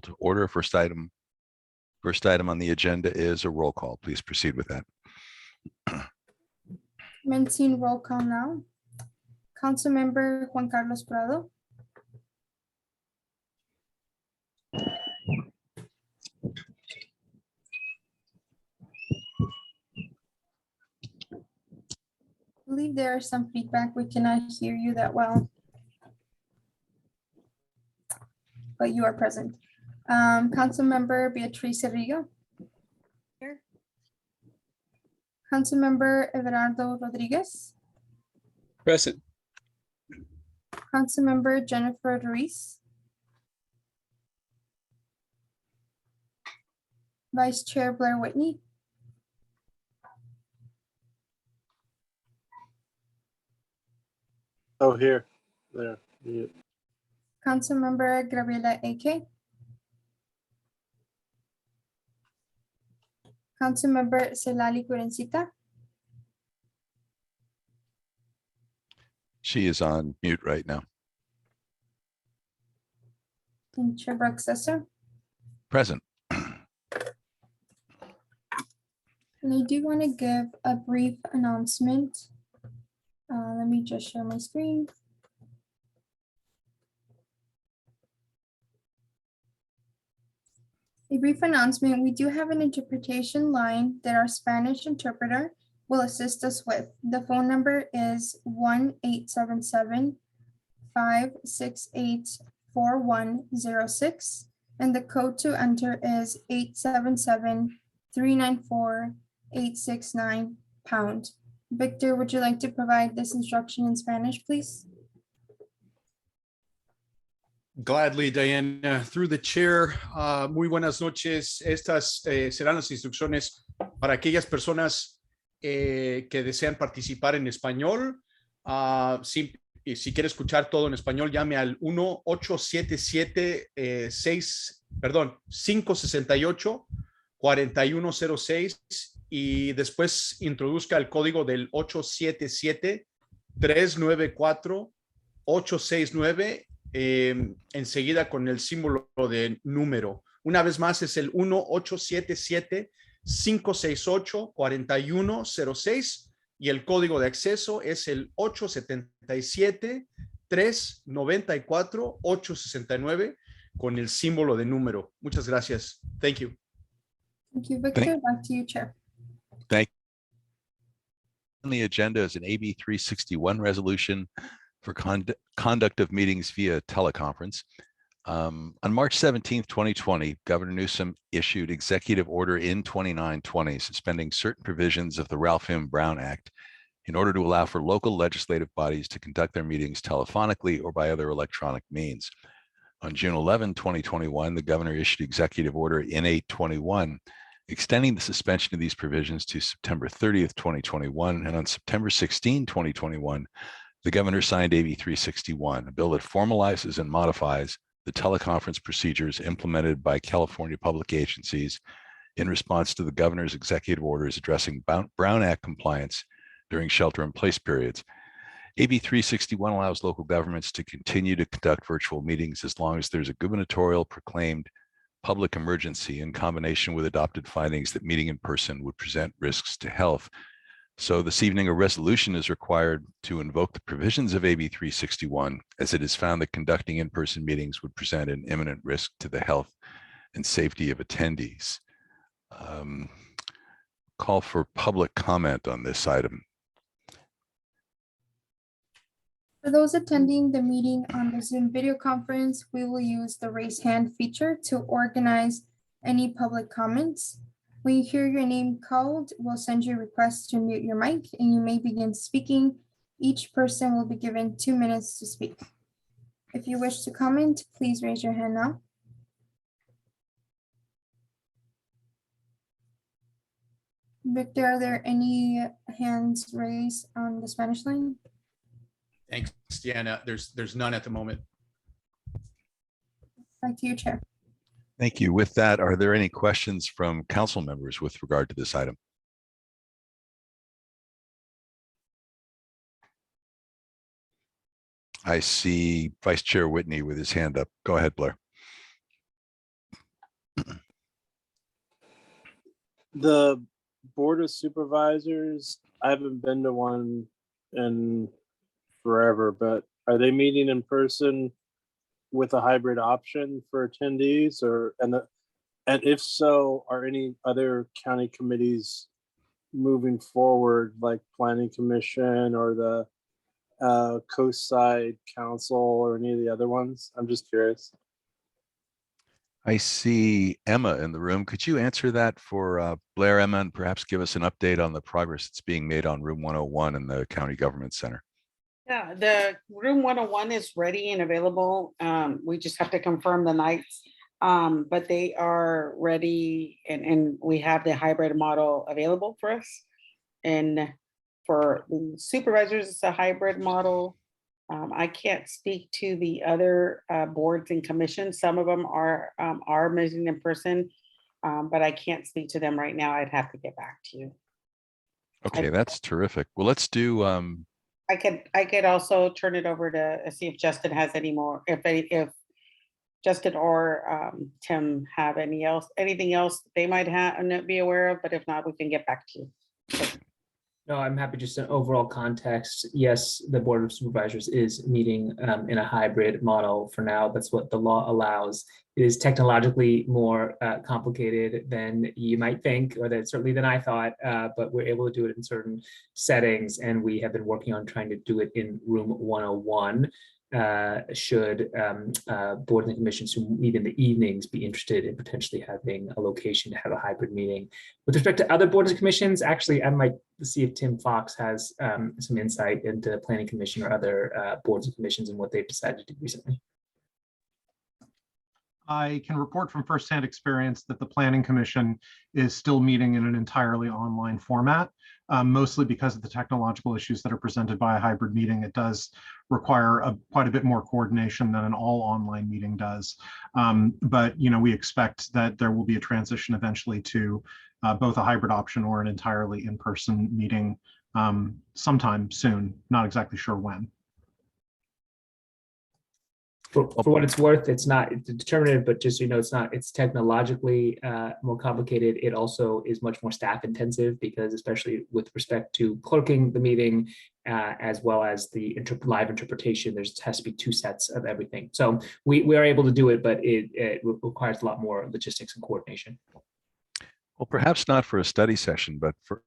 to order. First item on the agenda is a roll call. Please proceed with that. Commencing roll call now. Councilmember Juan Carlos Prado. I believe there is some feedback. We cannot hear you that well. But you are present. Councilmember Beatriz Cerrillo. Here. Councilmember Everardo Rodriguez. Present. Councilmember Jennifer Ruiz. Vice Chair Blair Whitney. Oh, here, there. Yeah. Councilmember Gabriela AK. Councilmember Celali Curencita. She is on mute right now. And Chair Bruxesser. Present. And I do want to give a brief announcement. Let me just share my screen. A brief announcement. We do have an interpretation line that our Spanish interpreter will assist us with. The phone number is 1-877-568-4106, and the code to enter is 877-394-869#. Victor, would you like to provide this instruction in Spanish, please? Gladly, Diana. Through the chair, muy buenas noches. Estas serán las instrucciones para aquellas personas que desean participar en español. Si quiere escuchar todo en español, llame al 568-4106 y después introduzca el código del 877-394-869 enseguida con el símbolo de número. Una vez más es el 1-877-568-4106 y el código de acceso es el 877-394-869 con el símbolo de número. Muchas gracias. Thank you. Thank you, Victor. Back to you, Chair. Thank you. On the agenda is an AB 361 resolution for conduct of meetings via teleconference. On March 17th, 2020, Governor Newsom issued Executive Order N 2920 suspending certain provisions of the Ralph M. Brown Act in order to allow for local legislative bodies to conduct their meetings telephonically or by other electronic means. On June 11, 2021, the governor issued Executive Order N 821 extending the suspension of these provisions to September 30th, 2021, and on September 16, 2021, the governor signed AB 361, a bill that formalizes and modifies the teleconference procedures implemented by California public agencies in response to the governor's executive orders addressing Brown Act compliance during shelter-in-place periods. AB 361 allows local governments to continue to conduct virtual meetings as long as there's a gubernatorial proclaimed public emergency in combination with adopted findings that meeting in person would present risks to health. So this evening, a resolution is required to invoke the provisions of AB 361, as it is found that conducting in-person meetings would present an imminent risk to the health and safety of attendees. Call for public comment on this item. For those attending the meeting on the Zoom video conference, we will use the raise hand feature to organize any public comments. When you hear your name called, we'll send you a request to mute your mic and you may begin speaking. Each person will be given 2 minutes to speak. If you wish to comment, please raise your hand now. Victor, are there any hands raised on the Spanish line? Thanks, Diana. There's none at the moment. Back to you, Chair. Thank you. With that, are there any questions from council members with regard to this item? I see Vice Chair Whitney with his hand up. Go ahead, Blair. The Board of Supervisors, I haven't been to one in forever, but are they meeting in person with a hybrid option for attendees, and if so, are any other county committees moving forward, like Planning Commission or the Coastside Council or any of the other ones? I'm just curious. I see Emma in the room. Could you answer that for Blair, Emma, and perhaps give us an update on the progress that's being made on room 101 in the County Government Center? Yeah, the room 101 is ready and available. We just have to confirm the nights. But they are ready and we have the hybrid model available for us. And for the supervisors, it's a hybrid model. I can't speak to the other boards and commissions. Some of them are meeting in person, but I can't speak to them right now. I'd have to get back to you. Okay, that's terrific. Well, let's do I could also turn it over to see if Justin has any more, if Justin or Tim have anything else they might have and be aware of, but if not, we can get back to you. No, I'm happy. Just an overall context. Yes, the Board of Supervisors is meeting in a hybrid model for now. That's what the law allows. It is technologically more complicated than you might think, or certainly than I thought, but we're able to do it in certain settings, and we have been working on trying to do it in room 101. Should boards and commissions who meet in the evenings be interested in potentially having a location to have a hybrid meeting. With respect to other boards and commissions, actually, I might see if Tim Fox has some insight into Planning Commission or other boards and commissions and what they've decided to do recently. I can report from firsthand experience that the Planning Commission is still meeting in an entirely online format, mostly because of the technological issues that are presented by a hybrid meeting. It does require quite a bit more coordination than an all online meeting does. But we expect that there will be a transition eventually to both a hybrid option or an entirely in-person meeting sometime soon. Not exactly sure when. For what it's worth, it's not determinative, but just so you know, it's technologically more complicated. It also is much more staff intensive because, especially with respect to clerking the meeting, as well as the live interpretation, there has to be 2 sets of everything. So we are able to do it, but it requires a lot more logistics and coordination. well, perhaps not for a study session, but for a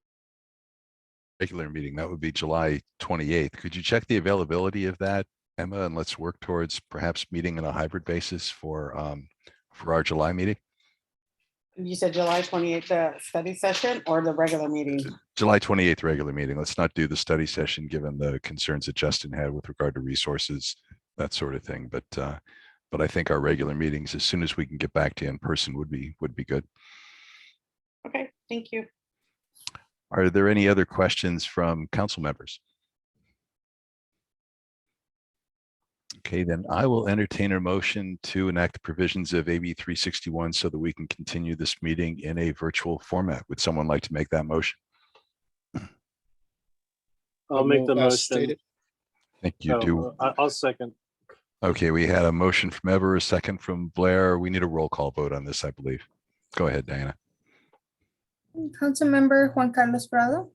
regular meeting. That would be July 28th. Could you check the availability of that, Emma, and let's work towards perhaps meeting on a hybrid basis for our July meeting? You said July 28th, the study session or the regular meeting? July 28th regular meeting. Let's not do the study session given the concerns that Justin had with regard to resources, that sort of thing. But I think our regular meetings, as soon as we can get back to in person, would be good. Okay, thank you. Are there any other questions from council members? Okay, then I will entertain a motion to enact the provisions of AB 361 so that we can continue this meeting in a virtual format. Would someone like to make that motion? I'll make the motion. Stated. Thank you. I'll second. Okay, we had a motion from Ever, a second from Blair. We need a roll call vote on this, I believe. Go ahead, Diana. Councilmember Juan Carlos Prado,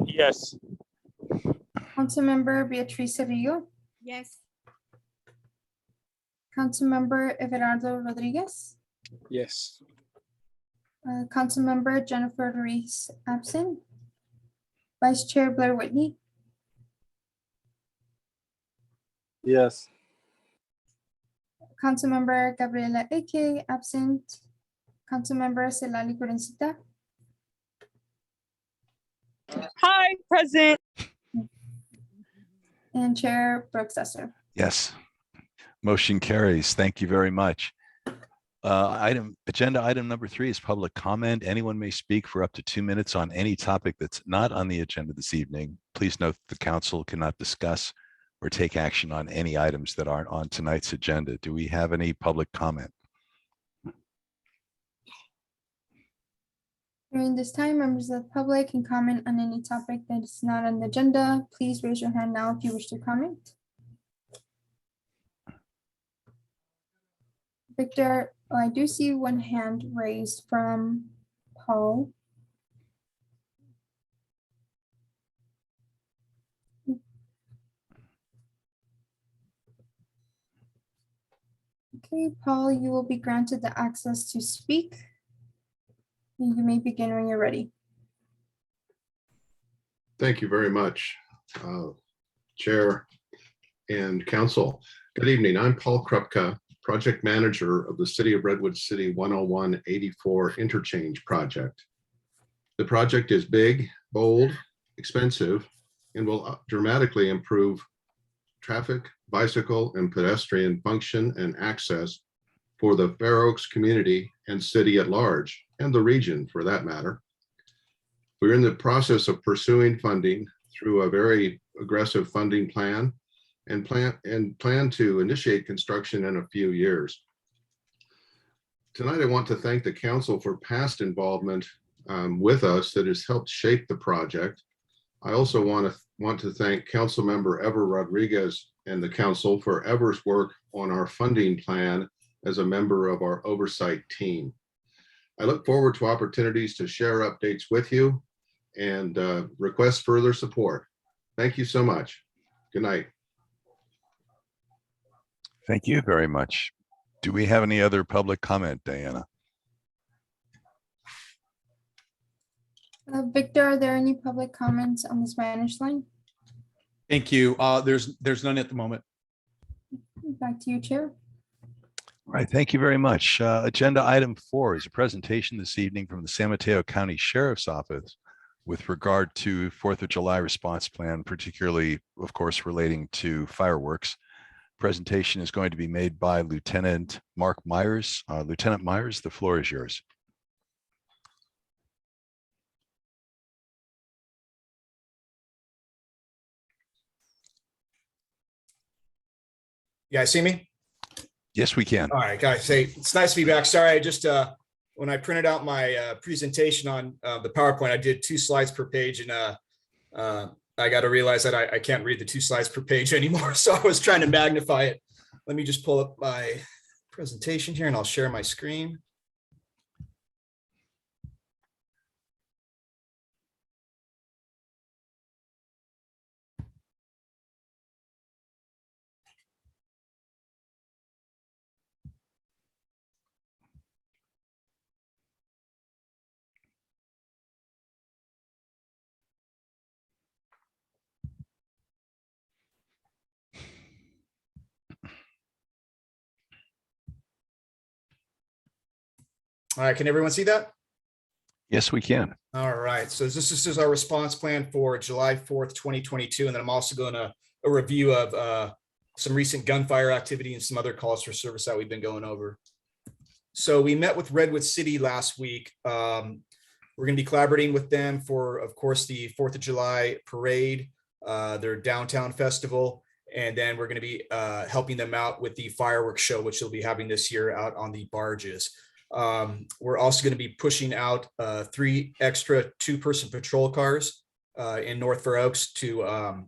Yes. Councilmember Beatriz Cerrillo, Yes. Councilmember Everardo Rodriguez, Yes. Councilmember Jennifer Ruiz absent, Vice Chair Blair Whitney, Yes. Councilmember Gabriela Eke absent, Councilmember Celali Curencita, Hi, present. and Chair Brooks Esser. Yes. Motion carries. Thank you very much. Agenda item number 3 is public comment. Anyone may speak for up to 2 minutes on any topic that's not on the agenda this evening. Please note the council cannot discuss or take action on any items that aren't on tonight's agenda. Do we have any public comment? During this time, members of the public can comment on any topic that is not on the agenda. Please raise your hand now if you wish to comment. Victor, I do see one hand raised from Paul. Okay, Paul, you will be granted the access to speak. You may begin when you're ready. Thank you very much, Chair and Council. Good evening. I'm Paul Krupka, Project Manager of the City of Redwood City 10184 Interchange Project. The project is big, bold, expensive, and will dramatically improve traffic, bicycle, and pedestrian function and access for the Fair Oaks community and city at large, and the region for that matter. We're in the process of pursuing funding through a very aggressive funding plan and plan to initiate construction in a few years. Tonight, I want to thank the council for past involvement with us that has helped shape the project. I also want to thank Council Member Ever Rodriguez and the council for Ever's work on our funding plan as a member of our oversight team. I look forward to opportunities to share updates with you and request further support. Thank you so much. Good night. Thank you very much. Do we have any other public comment, Diana? Victor, are there any public comments on the Spanish line? Thank you. There's none at the moment. Back to you, Chair. All right, thank you very much. Agenda item 4 is a presentation this evening from the San Mateo County Sheriff's Office with regard to 4th of July response plan, particularly, of course, relating to fireworks. Presentation is going to be made by Lieutenant Mark Myers. Lieutenant Myers, the floor is yours. You guys see me? Yes, we can. All right, guys. Hey, it's nice to be back. Sorry, I just when I printed out my presentation on the PowerPoint, I did 2 slides per page, and I got to realize that I can't read the 2 slides per page anymore. So I was trying to magnify it. Let me just pull up my presentation here, and I'll share my screen. All right, can everyone see that? Yes, we can. All right, so this is our response plan for July 4th, 2022. And then I'm also going to a review of some recent gunfire activity and some other calls for service that we've been going over. So we met with Redwood City last week. We're going to be collaborating with them for, of course, the 4th of July parade, their downtown festival. And then we're going to be helping them out with the fireworks show, which they'll be having this year out on the barges. We're also going to be pushing out 3 extra 2-person patrol cars in North Fair Oaks to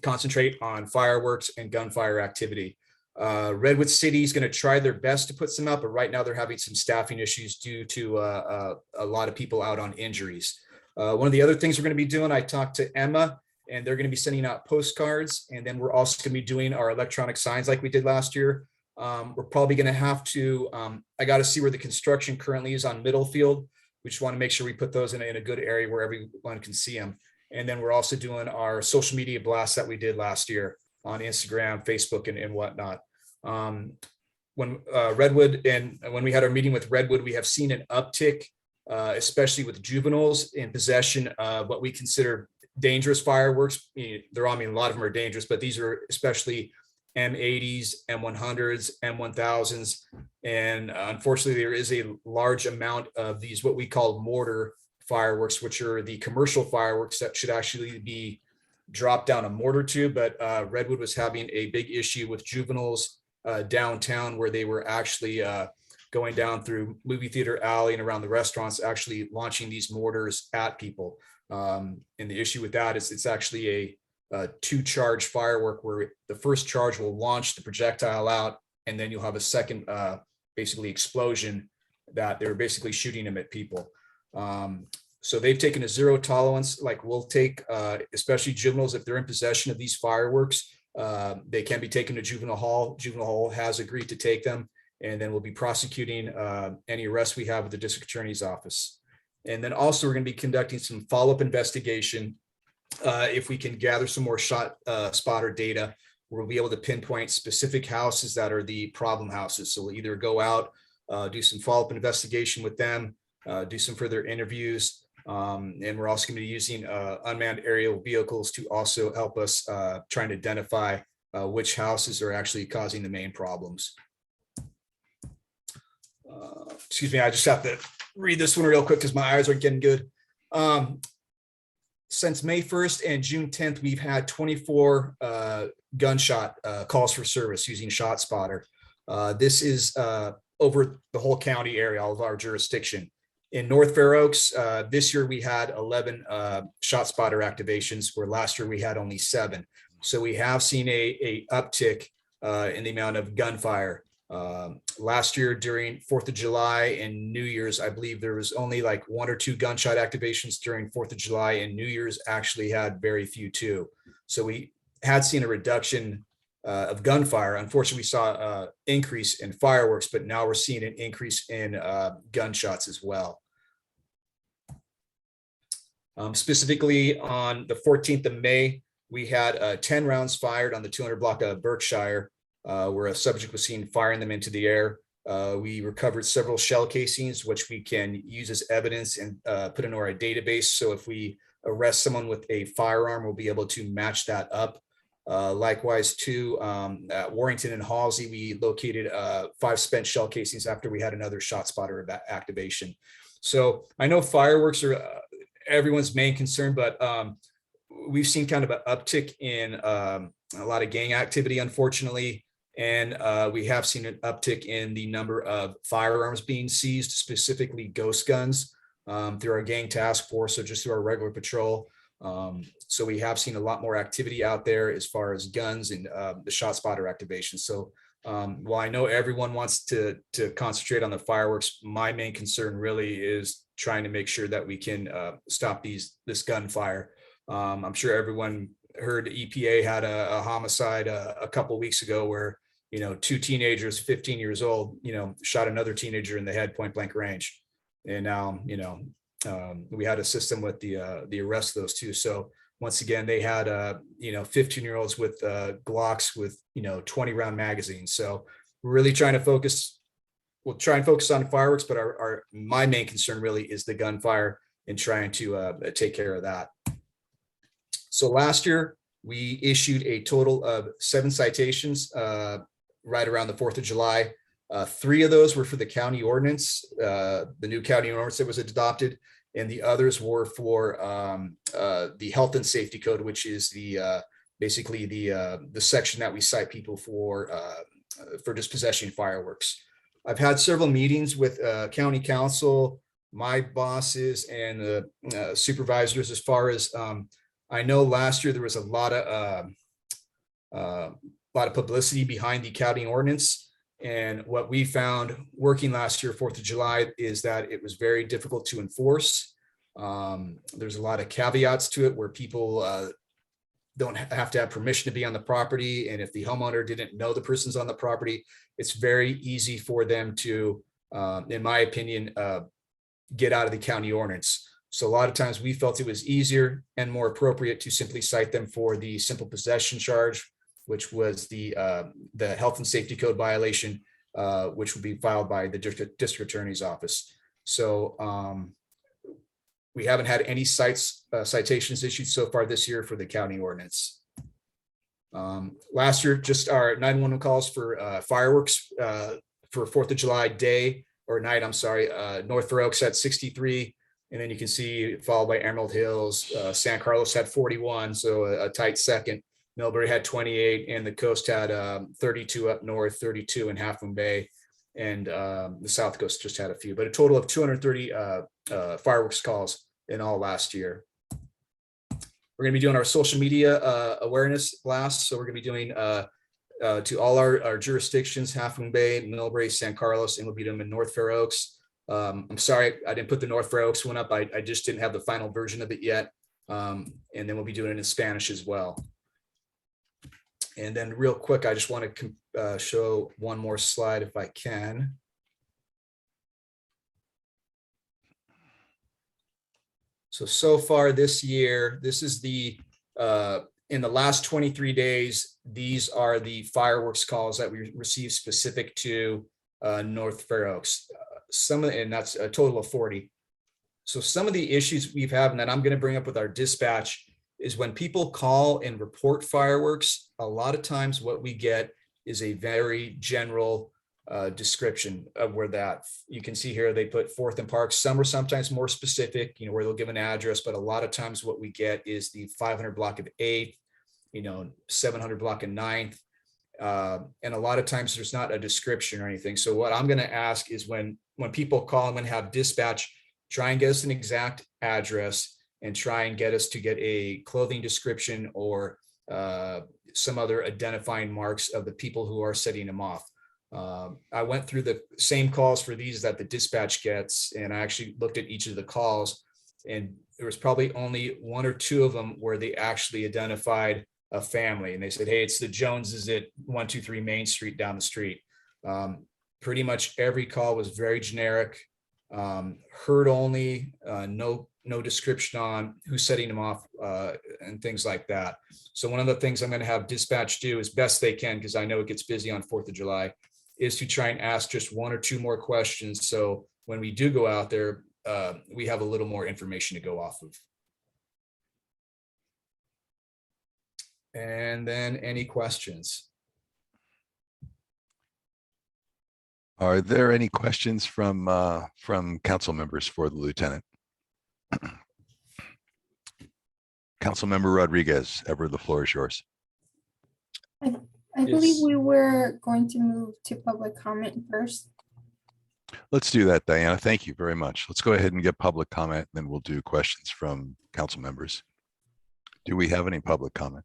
concentrate on fireworks and gunfire activity. Redwood City is going to try their best to put some up, but right now they're having some staffing issues due to a lot of people out on injuries. One of the other things we're going to be doing, I talked to Emma, and they're going to be sending out postcards, and then we're also going to be doing our electronic signs like we did last year. We're probably going to have to, I got to see where the construction currently is on Middlefield. We just want to make sure we put those in a good area where everyone can see them. And then we're also doing our social media blasts that we did last year on Instagram, Facebook, and whatnot. When Redwood, and when we had our meeting with Redwood, we have seen an uptick, especially with juveniles in possession of what we consider dangerous fireworks. A lot of them are dangerous, but these are especially M80s, M100s, M1000s. And unfortunately, there is a large amount of these, what we call mortar fireworks, which are the commercial fireworks that should actually be dropped down a mortar tube. But Redwood was having a big issue with juveniles downtown, where they were actually going down through movie theater alley and around the restaurants, actually launching these mortars at people. And the issue with that is it's actually a 2-charge firework, where the first charge will launch the projectile out, and then you'll have a second basically explosion that they were basically shooting them at people. So they've taken a zero tolerance, like we'll take, especially juveniles, if they're in possession of these fireworks, they can be taken to juvenile hall. Juvenile hall has agreed to take them, and then we'll be prosecuting any arrests we have with the district attorney's office. And then also we're going to be conducting some follow-up investigation. If we can gather some more shot spotter data, we'll be able to pinpoint specific houses that are the problem houses. So we'll either go out, do some follow-up investigation with them, do some further interviews. And we're also going to be using unmanned aerial vehicles to also help us try and identify which houses are actually causing the main problems. Excuse me, I just have to read this one real quick because my eyes aren't getting good. Since May 1st and June 10th, we've had 24 gunshot calls for service using ShotSpotter. This is over the whole county area, all of our jurisdiction. In North Fair Oaks, this year we had 11 ShotSpotter activations, where last year we had only 7. So we have seen a uptick in the amount of gunfire. Last year during 4th of July and New Year's, I believe there was only like 1 or 2 gunshot activations during 4th of July, and New Year's actually had very few too. So we had seen a reduction of gunfire. Unfortunately, we saw an increase in fireworks, but now we're seeing an increase in gunshots as well. Specifically on the 14th of May, we had 10 rounds fired on the 200 block of Berkshire, where a subject was seen firing them into the air. We recovered several shell casings, which we can use as evidence and put into our database. So if we arrest someone with a firearm, we'll be able to match that up. Likewise, too, at Warrington and Halsey, we located 5 spent shell casings after we had another ShotSpotter activation. So I know fireworks are everyone's main concern, but we've seen kind of an uptick in a lot of gang activity, unfortunately. And we have seen an uptick in the number of firearms being seized, specifically ghost guns, through our gang task force, or just through our regular patrol. So we have seen a lot more activity out there as far as guns and the ShotSpotter activation. So while I know everyone wants to concentrate on the fireworks, my main concern really is trying to make sure that we can stop this gunfire. I'm sure everyone heard the EPA had a homicide a couple weeks ago where, 2 teenagers, 15 years old, shot another teenager in the head point blank range. And now, we had a system with the arrest of those 2. So once again, they had 15-year-olds with Glocks with 20 round magazines. So we're really trying to focus. We'll try and focus on fireworks, but my main concern really is the gunfire and trying to take care of that. So last year we issued a total of 7 citations right around the 4th of July. 3 of those were for the county ordinance, the new county ordinance that was adopted, and the others were for the health and safety code, which is basically the section that we cite people for dispossessing fireworks. I've had several meetings with county council, my bosses, and the supervisors. As far as I know, last year there was a lot of publicity behind the county ordinance. And what we found working last year, 4th of July, is that it was very difficult to enforce. There's a lot of caveats to it where people don't have to have permission to be on the property. And if the homeowner didn't know the person's on the property, it's very easy for them to, in my opinion, get out of the county ordinance. So a lot of times we felt it was easier and more appropriate to simply cite them for the simple possession charge, which was the health and safety code violation, which would be filed by the district attorney's office. So we haven't had any citations issued so far this year for the county ordinance. Last year, just our 911 calls for fireworks for 4th of July day or night, I'm sorry, North Fair Oaks had 63. And then you can see followed by Emerald Hills, San Carlos had 41, so a tight second. Millbury had 28, and the coast had 32 up north, 32 in Half Moon Bay, and the South Coast just had a few, but a total of 230 fireworks calls in all last year. We're going to be doing our social media awareness blasts. So we're going to be doing to all our jurisdictions, Half Moon Bay, Millbury, San Carlos, and we'll be doing in North Fair Oaks. I'm sorry, I didn't put the North Fair Oaks one up. I just didn't have the final version of it yet. And then we'll be doing it in Spanish as well. And then real quick, I just want to show one more slide if I can. So far this year, this is the, in the last 23 days, these are the fireworks calls that we received specific to North Fair Oaks. And that's a total of 40. So some of the issues we've had, and that I'm going to bring up with our dispatch, is when people call and report fireworks, a lot of times what we get is a very general description of where that, you can see here, they put 4th and Park. Some are sometimes more specific, where they'll give an address, but a lot of times what we get is the 500 block of 8th, 700 block of 9th. And a lot of times there's not a description or anything. So what I'm going to ask is when people call, I'm going to have dispatch try and get us an exact address and try and get us to get a clothing description or some other identifying marks of the people who are setting them off. I went through the same calls for these that the dispatch gets, and I actually looked at each of the calls, and there was probably only 1 or 2 of them where they actually identified a family, and they said, hey, it's the Joneses at 123 Main Street down the street. Pretty much every call was very generic, heard only, no description on who's setting them off, and things like that. So one of the things I'm going to have dispatch do as best they can, because I know it gets busy on 4th of July, is to try and ask just 1 or 2 more questions. So when we do go out there, we have a little more information to go off of. And then any questions? Are there any questions from council members for the lieutenant? Councilmember Rodriguez, ever the floor is yours. I believe we were going to move to public comment first. Let's do that, Diana. Thank you very much. Let's go ahead and get public comment, then we'll do questions from council members. Do we have any public comment?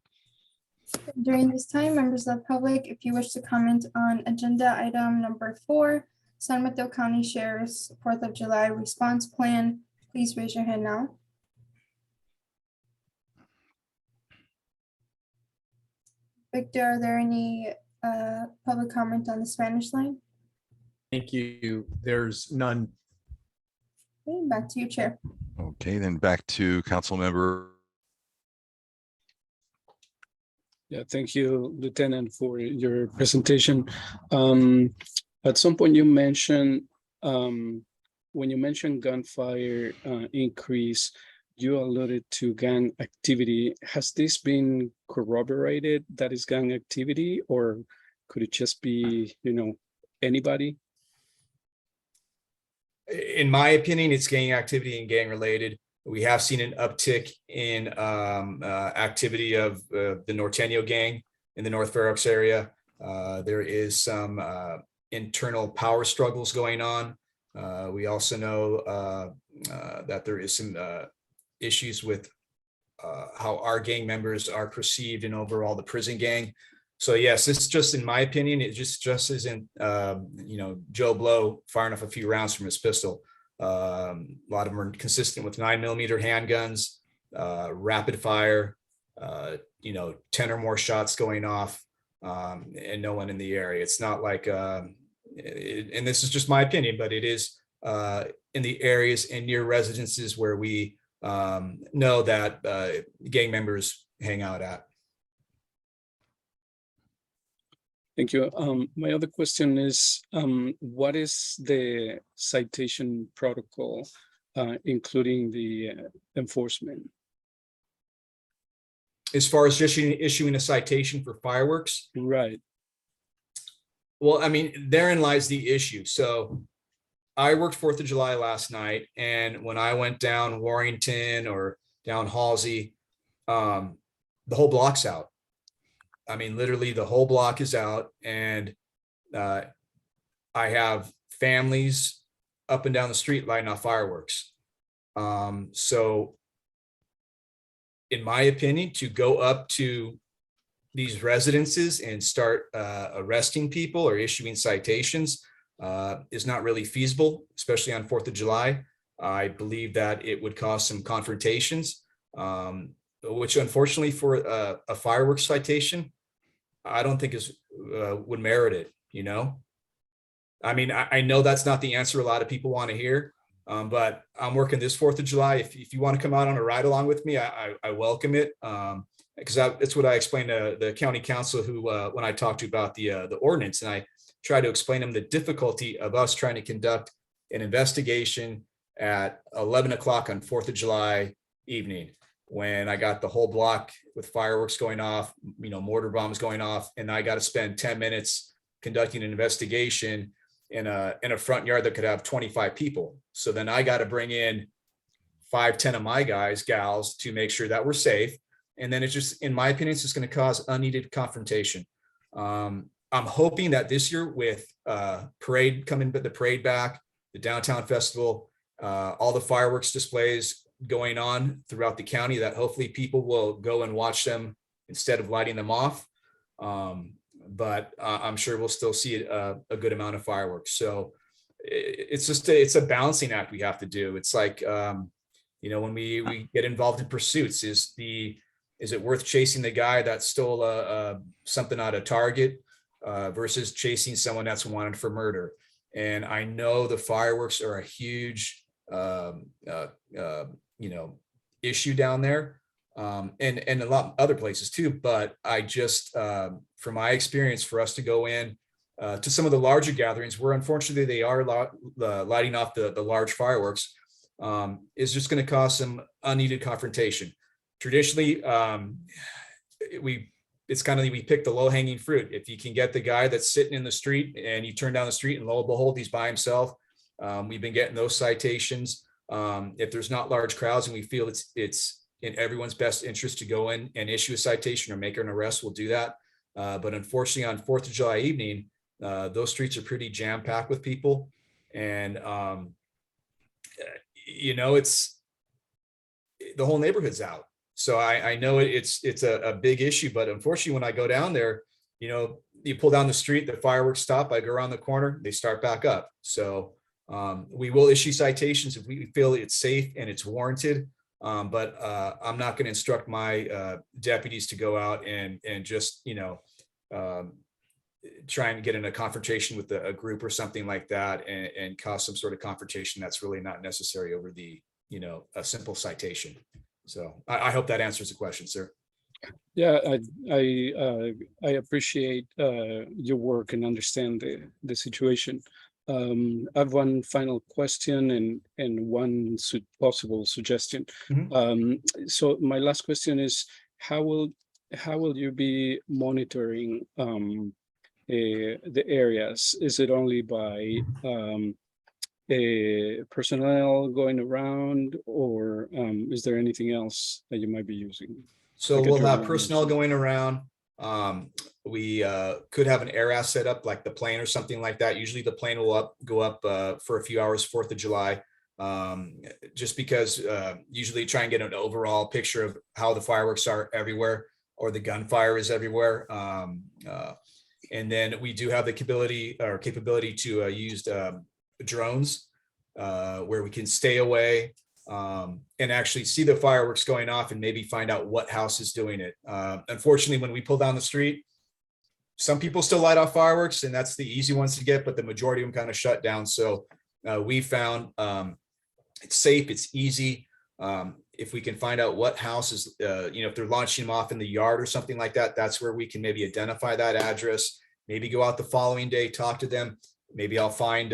During this time, members of the public, if you wish to comment on agenda item number 4, San Mateo County Sheriff's 4th of July response plan, please raise your hand now. Victor, are there any public comment on the Spanish line? Thank you. There's none. Okay, back to you, Chair. Okay, then back to council member. Yeah, thank you, Lieutenant, for your presentation. At some point you mentioned, when you mentioned gunfire increase, you alluded to gang activity. Has this been corroborated that is gang activity, or could it just be, anybody? In my opinion, it's gang activity and gang related. We have seen an uptick in activity of the Norteño gang in the North Fair Oaks area. There is some internal power struggles going on. We also know that there is some issues with how our gang members are perceived and overall the prison gang. So yes, it's just, in my opinion, it just isn't, Joe Blow firing off a few rounds from his pistol. A lot of them are consistent with 9mm handguns, rapid fire, 10 or more shots going off, and no one in the area. It's not like, and this is just my opinion, but it is in the areas and near residences where we know that gang members hang out at. Thank you. My other question is, what is the citation protocol, including the enforcement? As far as just issuing a citation for fireworks? Right. Well, I mean, therein lies the issue. So I worked 4th of July last night, and when I went down Warrington or down Halsey, the whole block's out. I mean, literally the whole block is out, and I have families up and down the street lighting off fireworks. So in my opinion, to go up to these residences and start arresting people or issuing citations, is not really feasible, especially on 4th of July. I believe that it would cause some confrontations, which unfortunately for a fireworks citation, I don't think is would merit it, you know? I mean, I know that's not the answer a lot of people want to hear, but I'm working this 4th of July. If you want to come out on a ride along with me, I welcome it. Because it's what I explained to the county council who, when I talked to about the ordinance, and I tried to explain them the difficulty of us trying to conduct an investigation at 11 o'clock on 4th of July evening, when I got the whole block with fireworks going off, you know, mortar bombs going off, and I got to spend 10 minutes conducting an investigation in a front yard that could have 25 people. So then I got to bring in 5-10 of my guys, gals, to make sure that we're safe. And then it's just, in my opinion, it's just going to cause unneeded confrontation. I'm hoping that this year with parade coming, but the parade back, the downtown festival, all the fireworks displays going on throughout the county, that hopefully people will go and watch them instead of lighting them off. But I'm sure we'll still see a good amount of fireworks. So it's just it's a balancing act we have to do. It's like, you know, when we get involved in pursuits, is it worth chasing the guy that stole something out of Target versus chasing someone that's wanted for murder? And I know the fireworks are a huge, you know, issue down there. And a lot of other places too, but I just, from my experience, for us to go in to some of the larger gatherings where unfortunately they are lighting off the large fireworks, is just going to cause some unneeded confrontation. Traditionally, it's kind of, we pick the low-hanging fruit. If you can get the guy that's sitting in the street and you turn down the street and lo and behold, he's by himself. We've been getting those citations. If there's not large crowds and we feel it's in everyone's best interest to go in and issue a citation or make an arrest, we'll do that. But unfortunately on 4th of July evening, those streets are pretty jam-packed with people. And, you know, it's the whole neighborhood's out. So I know it's a big issue, but unfortunately when I go down there, you know, you pull down the street, the fireworks stop, I go around the corner, they start back up. So we will issue citations if we feel it's safe and it's warranted. But I'm not going to instruct my deputies to go out and just, you know, try and get in a confrontation with a group or something like that and cause some sort of confrontation that's really not necessary over the, you know, a simple citation. So I hope that answers the question, sir. Yeah, I appreciate your work and understand the situation. I have one final question and one possible suggestion. Mm-hmm. So my last question is, how will you be monitoring the areas? Is it only by personnel going around, or is there anything else that you might be using? So Like a we'll have drone or personnel something? going around. We could have an air set up like the plane or something like that. Usually the plane will go up for a few hours, 4th of July, just because usually try and get an overall picture of how the fireworks are everywhere or the gunfire is everywhere. And then we do have the capability to use drones where we can stay away and actually see the fireworks going off and maybe find out what house is doing it. Unfortunately, when we pull down the street, some people still light off fireworks and that's the easy ones to get, but the majority of them kind of shut down. So we found it's safe, it's easy. If we can find out what house is, you know, if they're launching them off in the yard or something like that, that's where we can maybe identify that address, maybe go out the following day, talk to them. Maybe I'll find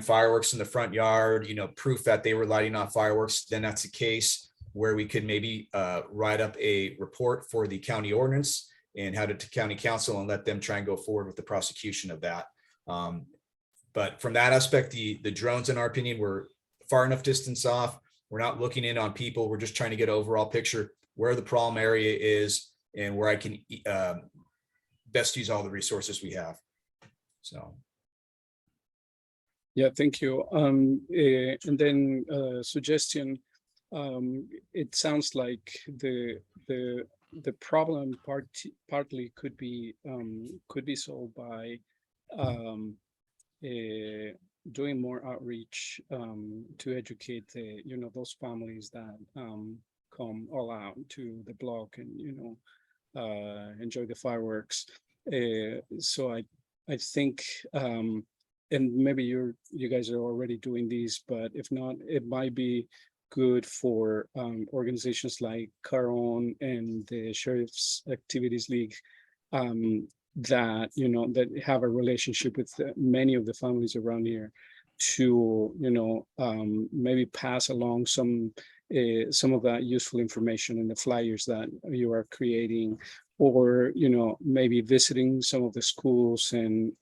fireworks in the front yard, you know, proof that they were lighting off fireworks. Then that's a case where we could maybe write up a report for the county ordinance and have it to county council and let them try and go forward with the prosecution of that. But from that aspect, the drones, in our opinion, were far enough distance off. We're not looking in on people. We're just trying to get an overall picture where the problem area is and where I can best use all the resources we have. So. Yeah, thank you. And then suggestion. It sounds like the problem partly could be solved by doing more outreach to educate the, those families that come all out to the block and, enjoy the fireworks. So I think, and maybe you guys are already doing these, but if not, it might be good for organizations like Caron and the Sheriff's Activities League that that have a relationship with many of the families around here to maybe pass along some of that useful information in the flyers that you are creating, or maybe visiting some of the schools and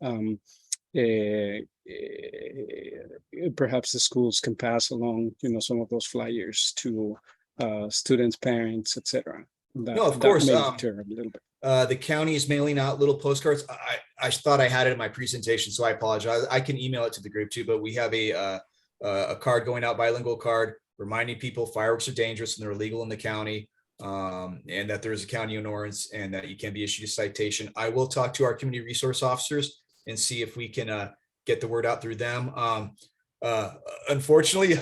perhaps the schools can pass along some of those flyers to students, parents, etc. No, of course. May deter a little bit. The county is mailing out little postcards. I thought I had it in my presentation, so I apologize. I can email it to the group too, but we have a card going out, bilingual card, reminding people fireworks are dangerous and they're illegal in the county, and that there is a county ordinance and that you can be issued a citation. I will talk to our community resource officers and see if we can get the word out through them. Unfortunately,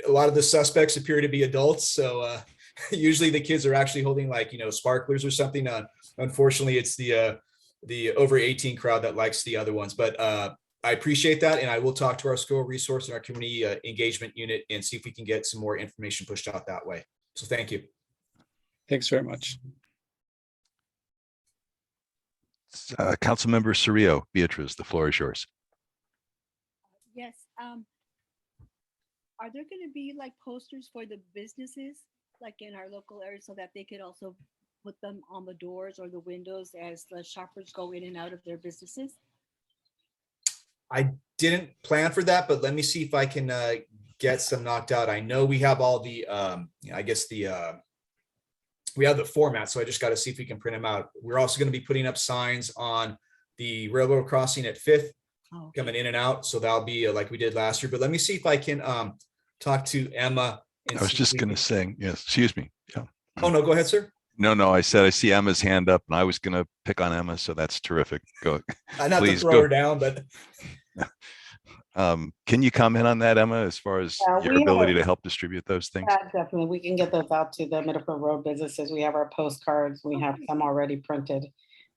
a lot of the suspects appear to be adults, so usually the kids are actually holding sparklers or something. Unfortunately, it's the over 18 crowd that likes the other ones, but I appreciate that, and I will talk to our school resource and our community engagement unit and see if we can get some more information pushed out that way. So thank you. Thanks very much. Councilmember Cerrillo, Beatriz, the floor is yours. Yes. Are there going to be posters for the businesses in our local area so that they could also put them on the doors or the windows as the shoppers go in and out of their businesses? I didn't plan for that, but let me see if I can get some knocked out. I know we have all the, we have the format, so I just got to see if we can print them out. We're also going to be putting up signs on the railroad crossing at 5th, coming in and out. So that'll be like we did last year, but let me see if I can talk to Emma. I was just going to say, yes, excuse me. Yeah. Oh, no, go ahead, sir. No, I said I see Emma's hand up and I was going to pick on Emma. So that's terrific. Go. Not to throw her down, but. Can you comment on that, Emma, as far as your ability to help distribute those things? Definitely. We can get those out to the Middlefield Road businesses. We have our postcards. We have some already printed.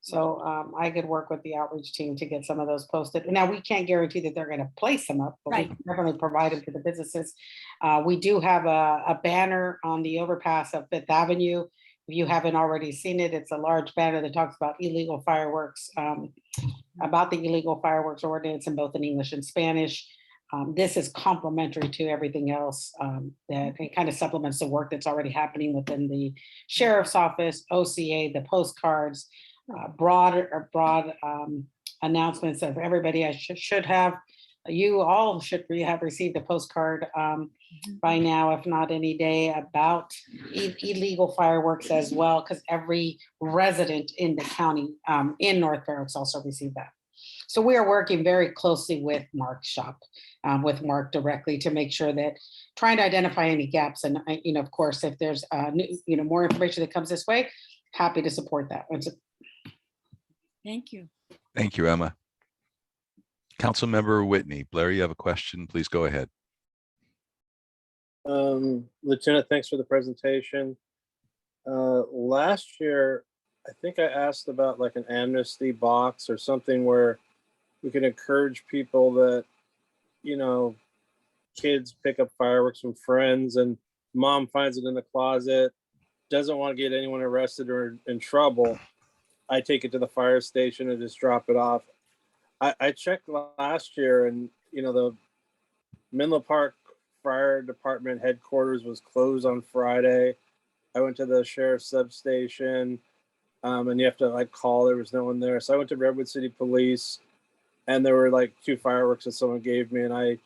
So I could work with the outreach team to get some of those posted. Now, we can't guarantee that they're going to place them up, but we can definitely provide them to the businesses. We do have a banner on the overpass of 5th Avenue. If you haven't already seen it, it's a large banner that talks about illegal fireworks, about the illegal fireworks ordinance in both in English and Spanish. This is complementary to everything else that it kind of supplements the work that's already happening within the sheriff's office, OCA, the postcards, broad announcements of everybody. I should have, you all should have received a postcard by now, if not any day, about illegal fireworks as well, because every resident in the county in North Fair Oaks also received that. So we are working very closely with Mark's shop, with Mark directly to make sure that trying to identify any gaps. And, of course, if there's, more information that comes this way, happy to support that. Thank you. Thank you, Emma. Councilmember Whitney. Blair, you have a question? Please go ahead. Lieutenant, thanks for the presentation. Last year, I think I asked about like an amnesty box or something where we can encourage people that, kids pick up fireworks from friends and mom finds it in the closet, doesn't want to get anyone arrested or in trouble. I take it to the fire station and just drop it off. I checked last year and, the Menlo Park Fire Department headquarters was closed on Friday. I went to the sheriff's substation and you have to call, there was no one there. So I went to Redwood City Police and there were 2 fireworks that someone gave me and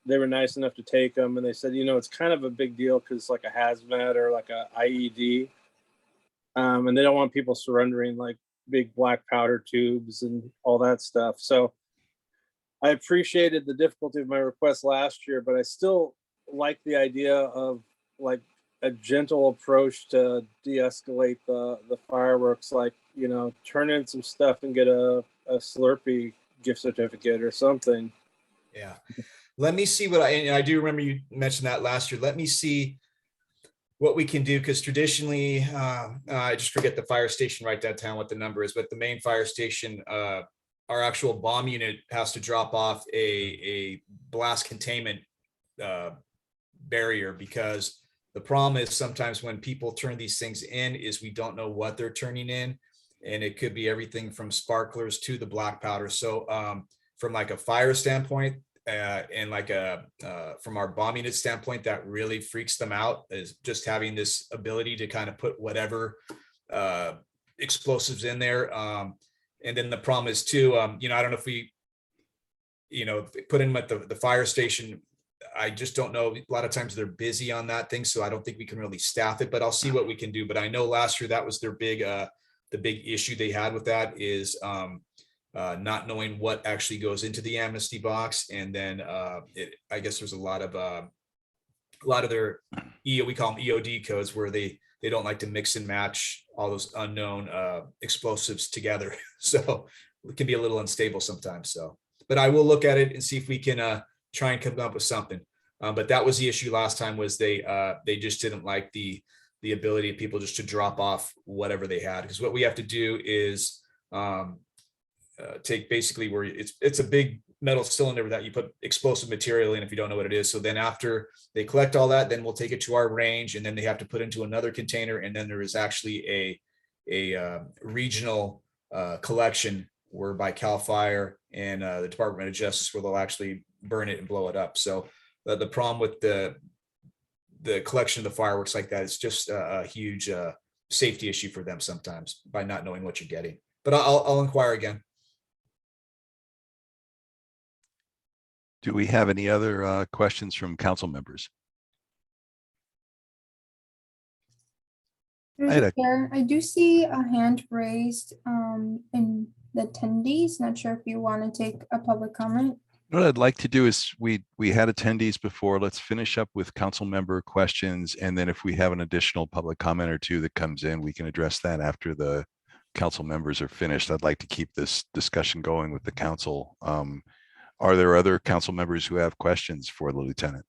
they were nice enough to take them. And they said, it's kind of a big deal because it's like a hazmat or like a IED. And they don't want people surrendering big black powder tubes and all that stuff. So I appreciated the difficulty of my request last year, but I still like the idea of a gentle approach to de-escalate the fireworks, turn in some stuff and get a Slurpee gift certificate or something. Yeah. Let me see what and I do remember you mentioned that last year. Let me see what we can do, because traditionally, I just forget the fire station right downtown what the number is, but the main fire station, our actual bomb unit has to drop off a blast containment barrier, because the problem is sometimes when people turn these things in is we don't know what they're turning in, and it could be everything from sparklers to the black powder. So from like a fire standpoint, and like from our bomb unit standpoint, that really freaks them out, is just having this ability to kind of put whatever explosives in there. And then the problem is too, I don't know if we, put in at the fire station. I just don't know. A lot of times they're busy on that thing, so I don't think we can really staff it, but I'll see what we can do. But I know last year that was their the big issue they had with that is not knowing what actually goes into the amnesty box. And then I guess there's a lot of their we call them EOD codes, where they don't like to mix and match all those unknown explosives together. So it can be a little unstable sometimes. So, but I will look at it and see if we can try and come up with something. But that was the issue last time, was they just didn't like the ability of people just to drop off whatever they had. Because what we have to do is take basically where it's a big metal cylinder that you put explosive material in if you don't know what it is. So then after they collect all that, then we'll take it to our range, and then they have to put into another container. And then there is actually a regional collection where by CAL FIRE and the Department of Justice, where they'll actually burn it and blow it up. So the problem with the collection of the fireworks like that is just a huge safety issue for them sometimes by not knowing what you're getting. But I'll inquire again. Do we have any other questions from council members? I do see a hand raised in the attendees. Not sure if you want to take a public comment. What I'd like to do is we had attendees before. Let's finish up with council member questions. And then if we have an additional public comment or two that comes in, we can address that after the council members are finished. I'd like to keep this discussion going with the council. Are there other council members who have questions for the lieutenant?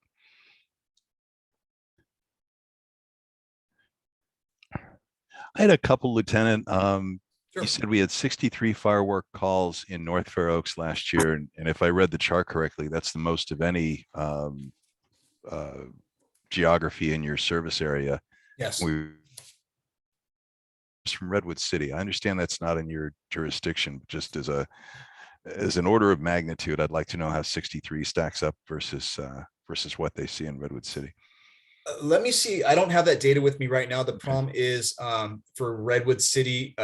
I had a couple, Lieutenant. Sure. You said we had 63 firework calls in North Fair Oaks last year. And if I read the chart correctly, that's the most of any geography in your service area. Yes. From Redwood City. I understand that's not in your jurisdiction, but just as an order of magnitude, I'd like to know how 63 stacks up versus what they see in Redwood City. Let me see. I don't have that data with me right now. The problem is for Redwood City,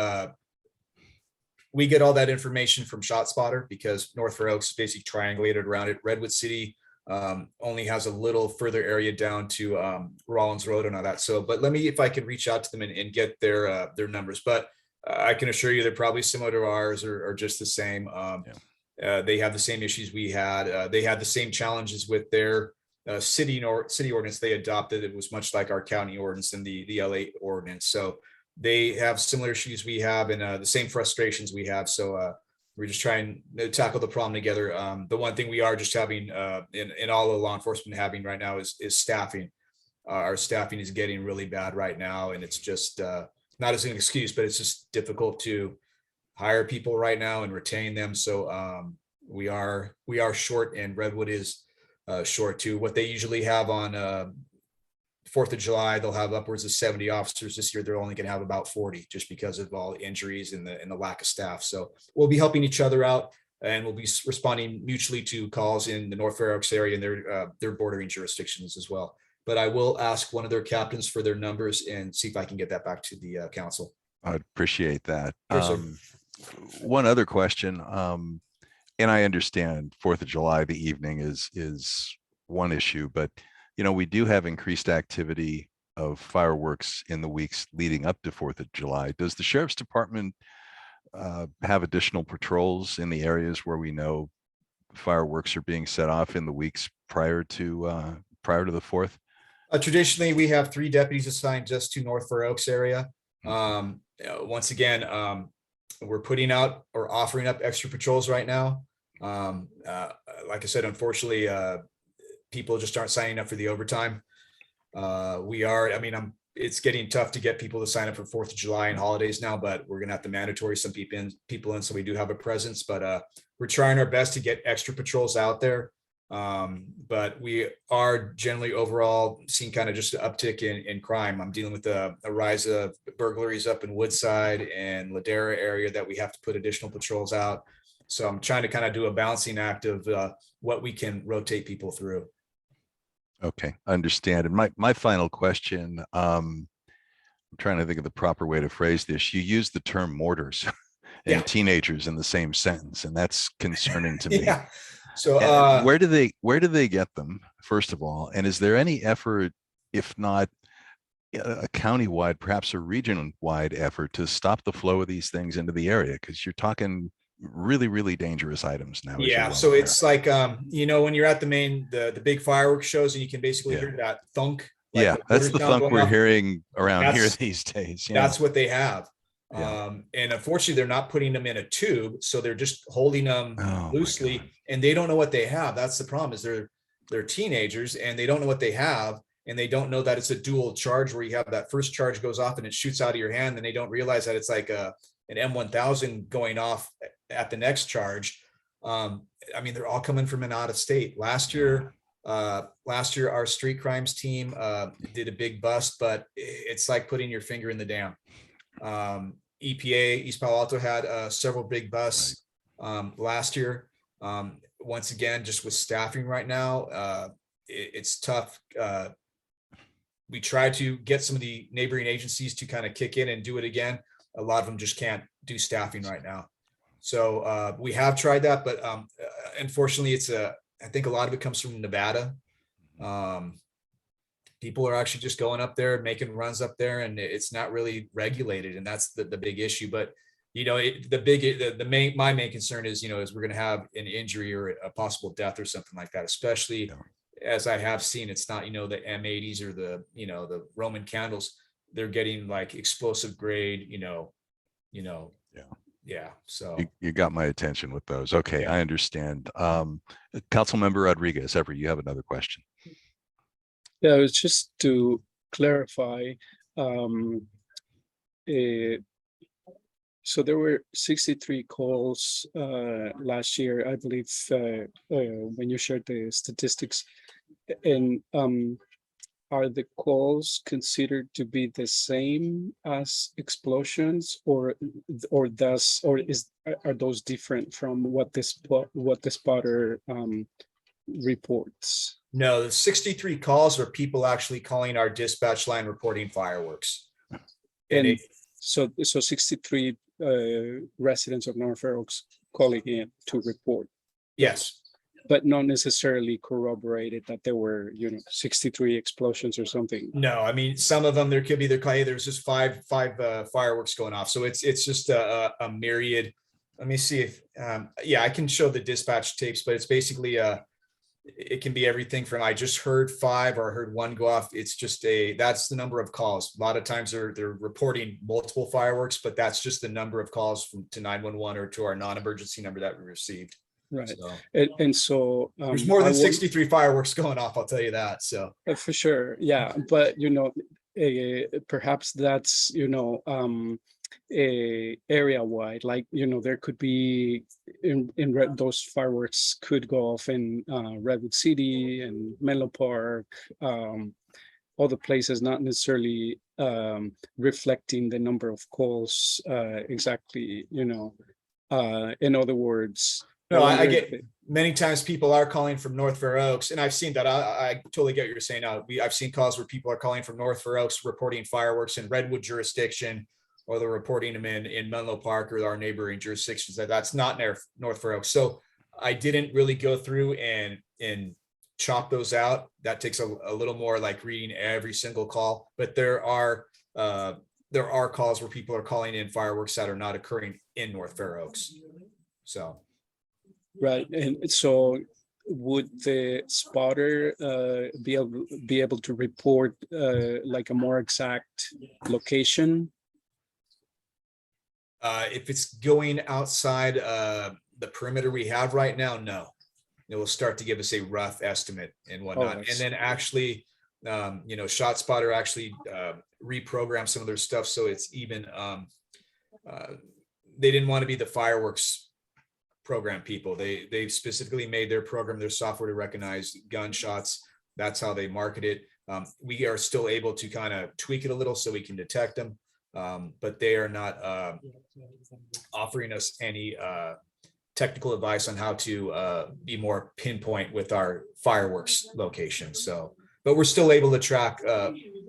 we get all that information from ShotSpotter, because North Fair Oaks is basically triangulated around it. Redwood City only has a little further area down to Rollins Road and all that. So, but let me, if I can reach out to them and get their numbers, but I can assure you they're probably similar to ours or just the same. They have the same issues we had. They had the same challenges with their city ordinance they adopted. It was much like our county ordinance and the LA ordinance. So they have similar issues we have, and the same frustrations we have. So we're just trying to tackle the problem together. The one thing we are just having in all the law enforcement having right now is staffing. Our staffing is getting really bad right now, and it's just not as an excuse, but it's just difficult to hire people right now and retain them. So we are short, and Redwood is short too. What they usually have on 4th of July, they'll have upwards of 70 officers. This year, they're only going to have about 40, just because of all the injuries and the lack of staff. So we'll be helping each other out, and we'll be responding mutually to calls in the North Fair Oaks area and their bordering jurisdictions as well. But I will ask one of their captains for their numbers and see if I can get that back to the council. I'd appreciate that. Sure, sir. One other question, and I understand 4th of July, the evening is one issue, but we do have increased activity of fireworks in the weeks leading up to 4th of July. Does the Sheriff's Department have additional patrols in the areas where we know fireworks are being set off in the weeks prior to the 4th? Traditionally, we have 3 deputies assigned just to North Fair Oaks area. Once again, we're putting out or offering up extra patrols right now. Like I said, unfortunately, people just aren't signing up for the overtime. It's getting tough to get people to sign up for 4th of July and holidays now, but we're gonna have to mandatory some people in, so we do have a presence, but we're trying our best to get extra patrols out there. But we are generally overall seeing kind of just an uptick in crime. I'm dealing with a rise of burglaries up in Woodside and Ladera area that we have to put additional patrols out. So I'm trying to kind of do a balancing act of what we can rotate people through. Okay, understand. And my final question, I'm trying to think of the proper way to phrase this. You use the term mortars and Yeah. teenagers in the same sentence, and that's concerning to me. Yeah. So And where do they get them, first of all? And is there any effort, if not a county-wide, perhaps a region-wide effort to stop the flow of these things into the area? Because you're talking really, really dangerous items now. as you're yeah, well so aware. it's like when you're at the big fireworks shows and you can basically Yeah. hear that thunk. like Yeah, the that's mortar the sound thunk going we're off. hearing around here That's- these days. Yeah. That's what they have. Yeah. And unfortunately, they're not putting them in a tube, so they're just holding them Oh, my loosely, God. and they don't know what they have. That's the problem. Is they're teenagers and they don't know what they have, and they don't know that it's a dual charge where you have that first charge goes off and it shoots out of your hand, and they don't realize that it's like an M1000 going off at the next charge. They're all coming from an out of state. Last year, our street crimes team did a big bust, but it's like putting your finger in the dam. EPA, East Palo Alto had several big busts last year. Once again, just with staffing right now, it's tough. We try to get some of the neighboring agencies to kind of kick in and do it again. A lot of them just can't do staffing right now. So we have tried that, but unfortunately, I think a lot of it comes from Nevada. People are actually just going up there, making runs up there, and it's not really regulated, and that's the big issue. But my main concern is we're going to have an injury or a possible death or something like that, especially as I have seen. It's not the M80s or the Roman candles. They're getting like explosive grade. Yeah. So You got my attention with those. Okay, I understand. Councilmember Rodriguez, you have another question. Yeah, it was just to clarify. So there were 63 calls last year, I believe, when you shared the statistics. And are the calls considered to be the same as explosions, or are those different from what the spotter reports? no, the 63 calls are people actually calling our dispatch line reporting fireworks. And so 63 residents of North Fair Oaks calling in to report. Yes. But not necessarily corroborated that there were, 63 explosions or something. No, some of them there could be there's just five fireworks going off. So it's just a myriad. Let me see if I can show the dispatch tapes, but it's basically it can be everything from I just heard 5 or I heard 1 go off. It's just that's the number of calls. A lot of times they're reporting multiple fireworks, but that's just the number of calls to 911 or to our non-emergency number that we received. Right. So, and so there's more than 63 fireworks going off, I'll tell you that. So for sure. Yeah. But, perhaps that's, area wide, like, there could be those fireworks could go off in Redwood City and Menlo Park, other places, not necessarily reflecting the number of calls exactly, in other words. no, I get many times people are calling from North Fair Oaks, and I've seen that. I totally get what you're saying. I've seen calls where people are calling from North Fair Oaks reporting fireworks in Redwood jurisdiction, or they're reporting them in Menlo Park or our neighboring jurisdictions. That's not North Fair Oaks. So I didn't really go through and chop those out. That takes a little more like reading every single call. But there are calls where people are calling in fireworks that are not occurring in North Fair Oaks. So. Right. And so would the spotter be able to report like a more exact location? If it's going outside the perimeter we have right now, no. It will start to give us a rough estimate and whatnot. And then actually, ShotSpotter actually reprogrammed some of their stuff. So it's even, they didn't want to be the fireworks program people. They specifically made their program, their software to recognize gunshots. That's how they market it. We are still able to kind of tweak it a little so we can detect them. But they are not offering us any technical advice on how to be more pinpoint with our fireworks location. So, but we're still able to track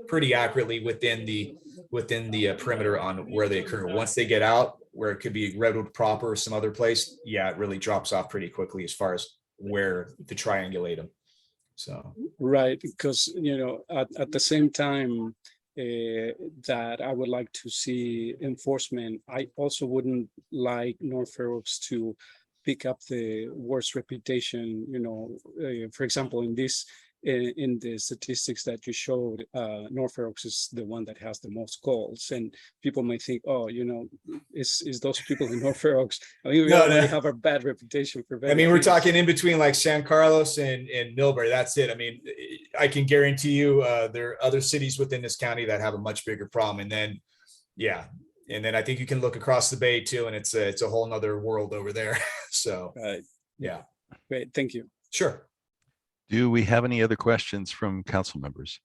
pretty accurately within the perimeter on where they occur. Once they get out, where it could be Redwood proper or some other place, yeah, it really drops off pretty quickly as far as where to triangulate them. So right, because at the same time that I would like to see enforcement, I also wouldn't like North Fair Oaks to pick up the worst reputation. For example, in the statistics that you showed, North Fair Oaks is the one that has the most calls, and people might think, oh, is those people in North Fair Oaks? I mean, we already have a bad reputation for. I mean, we're talking in between like San Carlos and Millbury. That's it. I mean, I can guarantee you there are other cities within this county that have a much bigger problem. And then, I think you can look across the bay too, and it's a whole nother world over there. So, yeah. Great, thank you. Sure. Do we have any other questions from council members?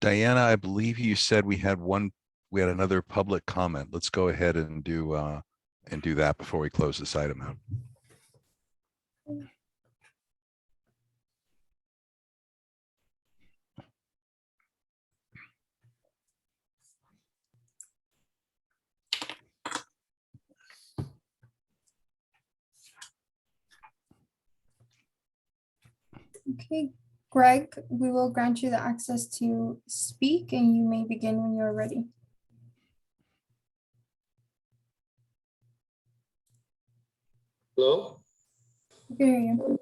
Diana, I believe you said we had another public comment. Let's go ahead and do that before we close this item out. Okay, Greg, we will grant you the access to speak and you may begin when you're ready. Hello? I can hear you.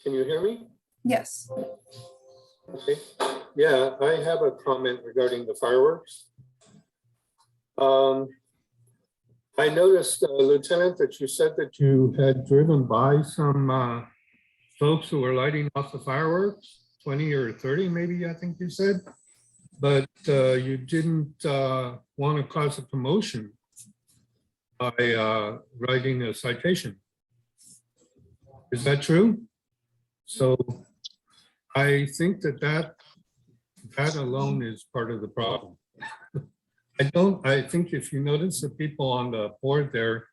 Can you hear me? Yes. Okay. Yeah, I have a comment regarding the fireworks. I noticed, Lieutenant, that you said that you had driven by some folks who were lighting off the fireworks, 20 or 30 maybe, I think you said, but you didn't want to cause a commotion by writing a citation. Is that true? So I think that alone is part of the problem. I think if you notice the people on the board there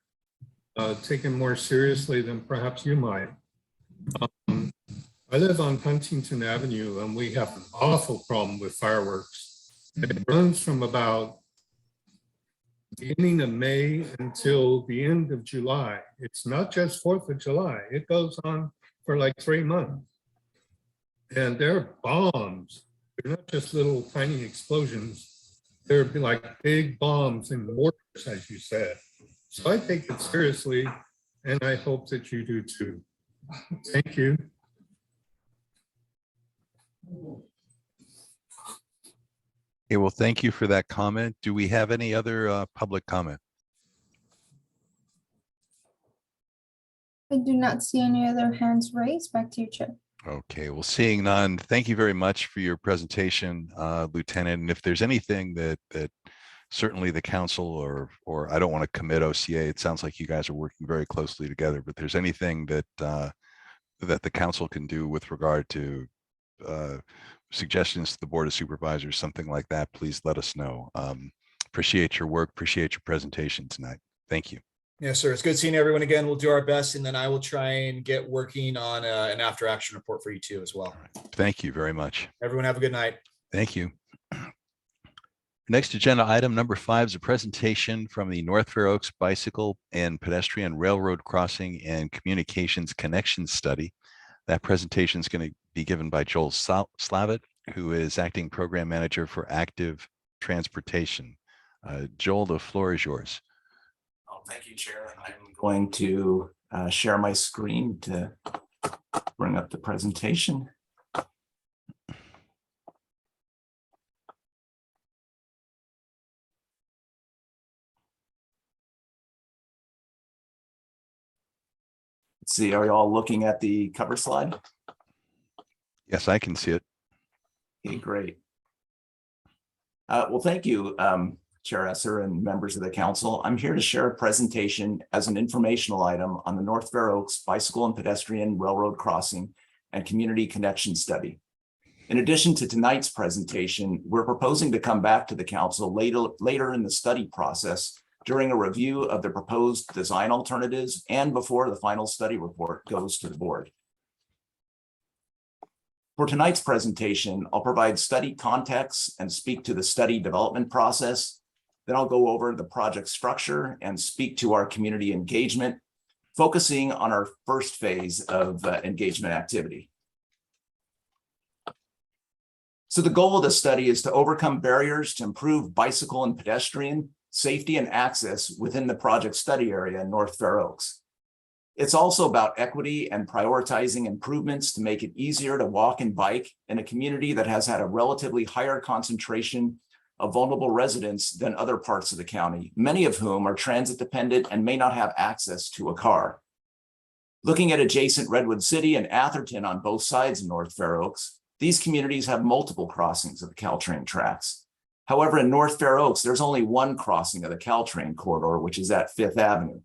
taken more seriously than perhaps you might. I live on Huntington Avenue and we have an awful problem with fireworks. It runs from about beginning of May until the end of July. It's not just 4th of July. It goes on for like 3 months. And they're bombs. They're not just little tiny explosions. They're like big bombs and mortars, as you said. So I take it seriously, and I hope that you do too. Thank you. Okay, well, thank you for that comment. Do we have any other public comment? I do not see any other hands raised. Back to you, Chair. Okay, well, seeing none, thank you very much for your presentation, Lieutenant. And if there's anything that certainly the council or I don't want to commit OCA, it sounds like you guys are working very closely together, but there's anything that the council can do with regard to suggestions to the Board of Supervisors, something like that, please let us know. Appreciate your work, appreciate your presentation tonight. Thank you. Yes, sir. It's good seeing everyone again. We'll do our best, and then I will try and get working on an after action report for you too as well. Thank you very much. Everyone have a good night. Thank you. Next agenda item number 5 is a presentation from the North Fair Oaks Bicycle and Pedestrian Railroad Crossing and Communications Connection Study. That presentation is going to be given by Joel Slavitt, who is acting program manager for active transportation. Joel, the floor is yours. Oh, thank you, Chair. I'm going to share my screen to bring up the presentation. Let's see, are you all looking at the cover slide? Yes, I can see it. Okay, great. Well, thank you, Chair Esser and members of the council. I'm here to share a presentation as an informational item on the North Fair Oaks Bicycle and Pedestrian Railroad Crossing and Community Connection Study. In addition to tonight's presentation, we're proposing to come back to the council later in the study process during a review of the proposed design alternatives and before the final study report goes to the board. For tonight's presentation, I'll provide study context and speak to the study development process. Then I'll go over the project structure and speak to our community engagement, focusing on our first phase of engagement activity. So the goal of the study is to overcome barriers to improve bicycle and pedestrian safety and access within the project study area in North Fair Oaks. It's also about equity and prioritizing improvements to make it easier to walk and bike in a community that has had a relatively higher concentration of vulnerable residents than other parts of the county, many of whom are transit dependent and may not have access to a car. Looking at adjacent Redwood City and Atherton on both sides of North Fair Oaks, these communities have multiple crossings of the Caltrain tracks. However, in North Fair Oaks, there's only one crossing of the Caltrain Corridor, which is at 5th Avenue.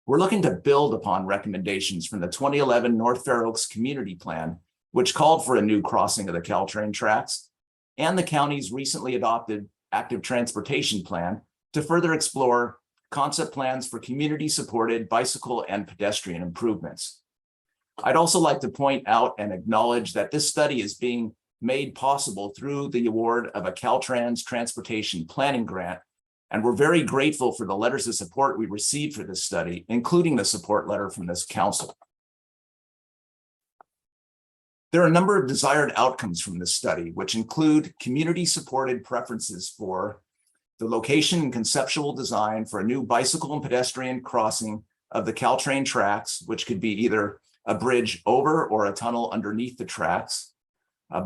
We're looking to build upon recommendations from the 2011 North Fair Oaks Community Plan, which called for a new crossing of the Caltrain tracks, and the county's recently adopted Active Transportation Plan to further explore concept plans for community-supported bicycle and pedestrian improvements. I'd also like to point out and acknowledge that this study is being made possible through the award of a Caltrans Transportation Planning Grant, and we're very grateful for the letters of support we received for this study, including the support letter from this council. There are a number of desired outcomes from this study, which include community-supported preferences for the location and conceptual design for a new bicycle and pedestrian crossing of the Caltrain tracks, which could be either a bridge over or a tunnel underneath the tracks,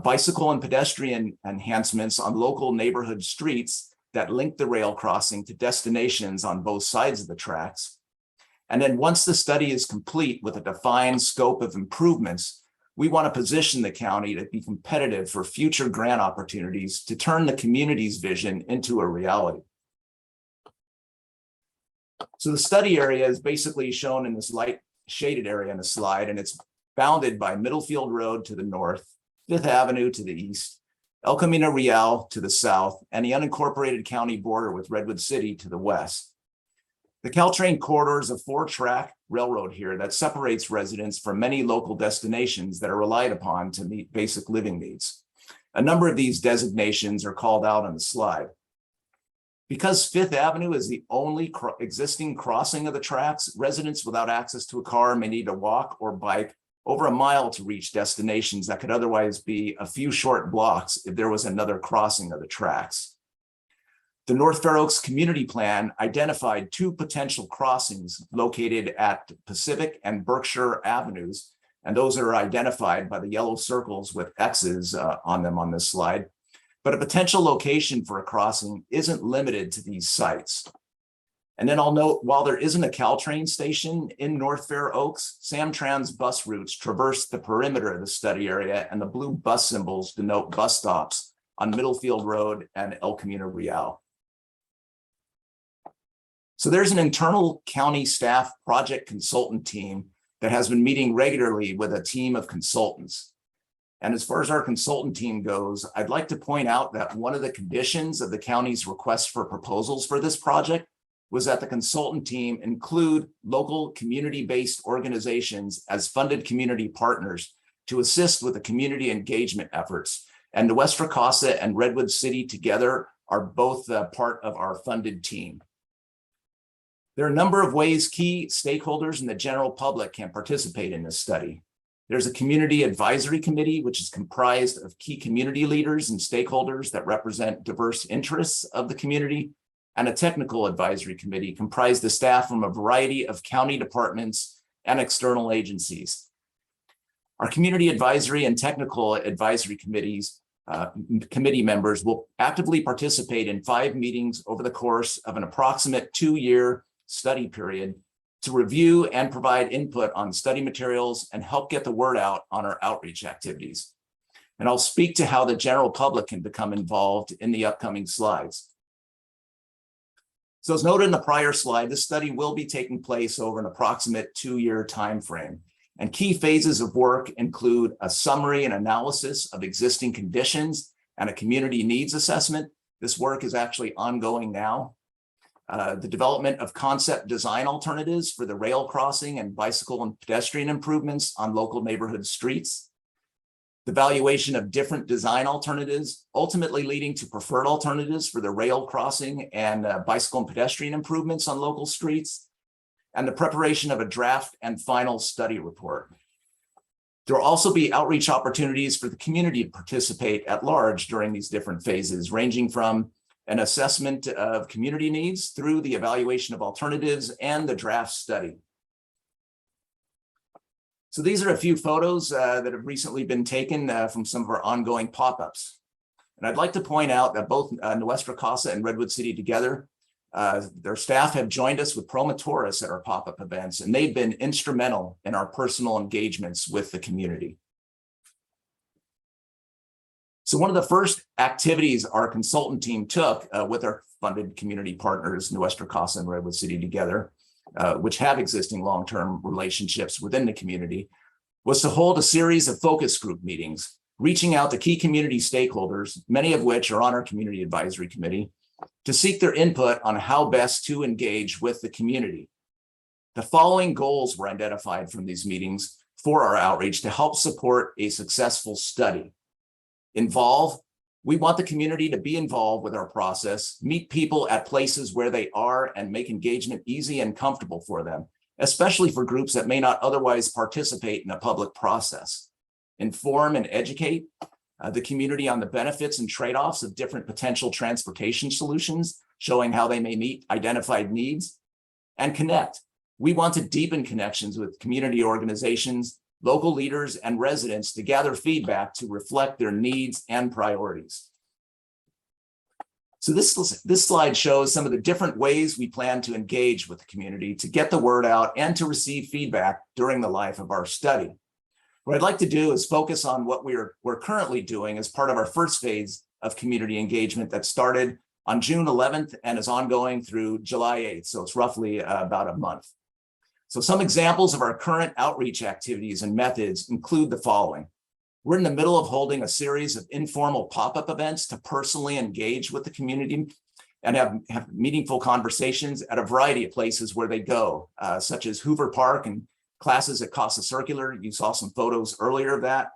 bicycle and pedestrian enhancements on local neighborhood streets that link the rail crossing to destinations on both sides of the tracks. And then once the study is complete with a defined scope of improvements, we want to position the county to be competitive for future grant opportunities to turn the community's vision into a reality. So the study area is basically shown in this light shaded area in the slide, and it's bounded by Middlefield Road to the north, 5th Avenue to the east, El Camino Real to the south, and the unincorporated county border with Redwood City to the west. The Caltrain Corridor is a 4-track railroad here that separates residents from many local destinations that are relied upon to meet basic living needs. A number of these designations are called out on the slide. Because 5th Avenue is the only existing crossing of the tracks, residents without access to a car may need to walk or bike over a mile to reach destinations that could otherwise be a few short blocks if there was another crossing of the tracks. The North Fair Oaks Community Plan identified 2 potential crossings located at Pacific and Berkshire Avenues, and those are identified by the yellow circles with X's on them on this slide. But a potential location for a crossing isn't limited to these sites. And then I'll note, while there isn't a Caltrain station in North Fair Oaks, Samtrans bus routes traverse the perimeter of the study area, and the blue bus symbols denote bus stops on Middlefield Road and El Camino Real. So there's an internal county staff project consultant team that has been meeting regularly with a team of consultants. And as far as our consultant team goes, I'd like to point out that one of the conditions of the county's request for proposals for this project was that the consultant team include local community-based organizations as funded community partners to assist with the community engagement efforts. And New West Fracassa and Redwood City together are both part of our funded team. There are a number of ways key stakeholders and the general public can participate in this study. There's a community advisory committee, which is comprised of key community leaders and stakeholders that represent diverse interests of the community, and a technical advisory committee comprised of staff from a variety of county departments and external agencies. Our community advisory and technical advisory committees, committee members will actively participate in 5 meetings over the course of an approximate 2-year study period to review and provide input on study materials and help get the word out on our outreach activities. And I'll speak to how the general public can become involved in the upcoming slides. So as noted in the prior slide, this study will be taking place over an approximate 2-year time frame. And key phases of work include a summary and analysis of existing conditions and a community needs assessment. This work is actually ongoing now. The development of concept design alternatives for the rail crossing and bicycle and pedestrian improvements on local neighborhood streets. The evaluation of different design alternatives, ultimately leading to preferred alternatives for the rail crossing and bicycle and pedestrian improvements on local streets, and the preparation of a draft and final study report. There will also be outreach opportunities for the community to participate at large during these different phases, ranging from an assessment of community needs through the evaluation of alternatives and the draft study. So these are a few photos that have recently been taken from some of our ongoing pop-ups. And I'd like to point out that both Nuestra Casa and Redwood City together, their staff have joined us with promotores at our pop-up events, and they've been instrumental in our personal engagements with the community. So one of the first activities our consultant team took with our funded community partners, Nuestra Casa and Redwood City together, which have existing long-term relationships within the community, was to hold a series of focus group meetings, reaching out to key community stakeholders, many of which are on our community advisory committee, to seek their input on how best to engage with the community. The following goals were identified from these meetings for our outreach to help support a successful study. Involve. We want the community to be involved with our process, meet people at places where they are, and make engagement easy and comfortable for them, especially for groups that may not otherwise participate in a public process. Inform and educate the community on the benefits and trade-offs of different potential transportation solutions, showing how they may meet identified needs. And connect. We want to deepen connections with community organizations, local leaders, and residents to gather feedback to reflect their needs and priorities. So this slide shows some of the different ways we plan to engage with the community to get the word out and to receive feedback during the life of our study. What I'd like to do is focus on what we're currently doing as part of our first phase of community engagement that started on June 11th and is ongoing through July 8th. So it's roughly about a month. So some examples of our current outreach activities and methods include the following. We're in the middle of holding a series of informal pop-up events to personally engage with the community and have meaningful conversations at a variety of places where they go, such as Hoover Park and classes at Casa Circular. You saw some photos earlier of that.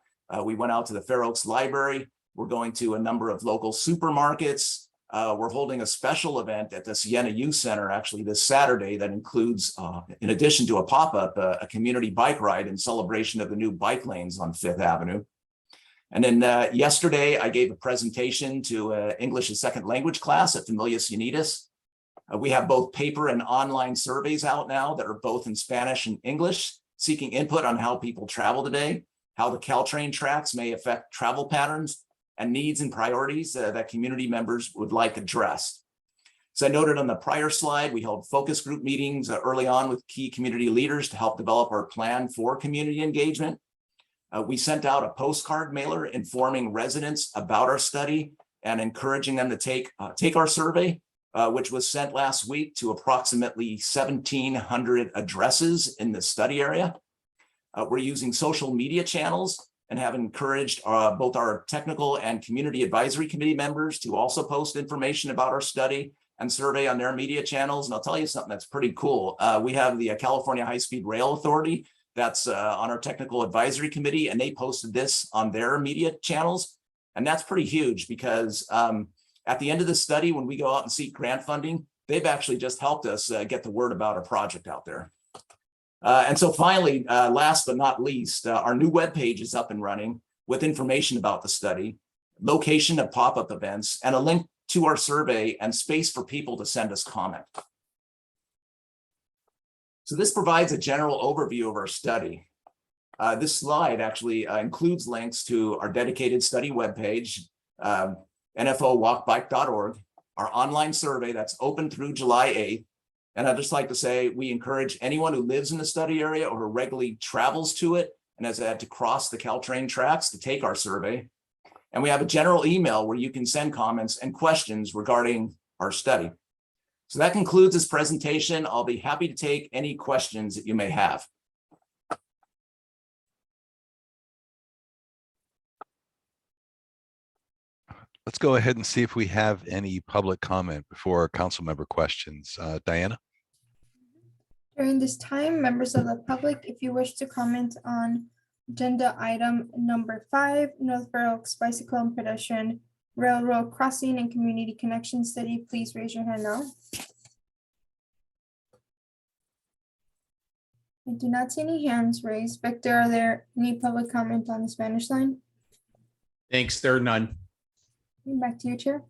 We went out to the Fair Oaks Library. We're going to a number of local supermarkets. We're holding a special event at the Siena Youth Center actually this Saturday that includes, in addition to a pop-up, a community bike ride in celebration of the new bike lanes on 5th Avenue. And then yesterday, I gave a presentation to English as second language class at Familias Unidas. We have both paper and online surveys out now that are both in Spanish and English, seeking input on how people travel today, how the Caltrain tracks may affect travel patterns, and needs and priorities that community members would like addressed. So I noted on the prior slide, we held focus group meetings early on with key community leaders to help develop our plan for community engagement. We sent out a postcard mailer informing residents about our study and encouraging them to take our survey, which was sent last week to approximately 1,700 addresses in the study area. We're using social media channels and have encouraged both our technical and community advisory committee members to also post information about our study and survey on their media channels. And I'll tell you something that's pretty cool. We have the California High-Speed Rail Authority that's on our technical advisory committee, and they posted this on their media channels. And that's pretty huge because at the end of the study, when we go out and seek grant funding, they've actually just helped us get the word about our project out there. And so finally, last but not least, our new webpage is up and running with information about the study, location of pop-up events, and a link to our survey and space for people to send us comment. So this provides a general overview of our study. This slide actually includes links to our dedicated study webpage, nfowalkbike.org, our online survey that's open through July 8th, And I'd just like to say, we encourage anyone who lives in the study area or who regularly travels to it and has had to cross the Caltrain tracks to take our survey. And we have a general email where you can send comments and questions regarding our study. So that concludes this presentation. I'll be happy to take any questions that you may have. Let's go ahead and see if we have any public comment before council member questions. Diana? During this time, members of the public, if you wish to comment on agenda item number 5, North Fair Oaks Bicycle and Pedestrian Railroad Crossing and Community Connection Study, please raise your hand now. I do not see any hands raised. Victor, are there any public comment on the Spanish line? Thanks, there are none. Back to you, Chair.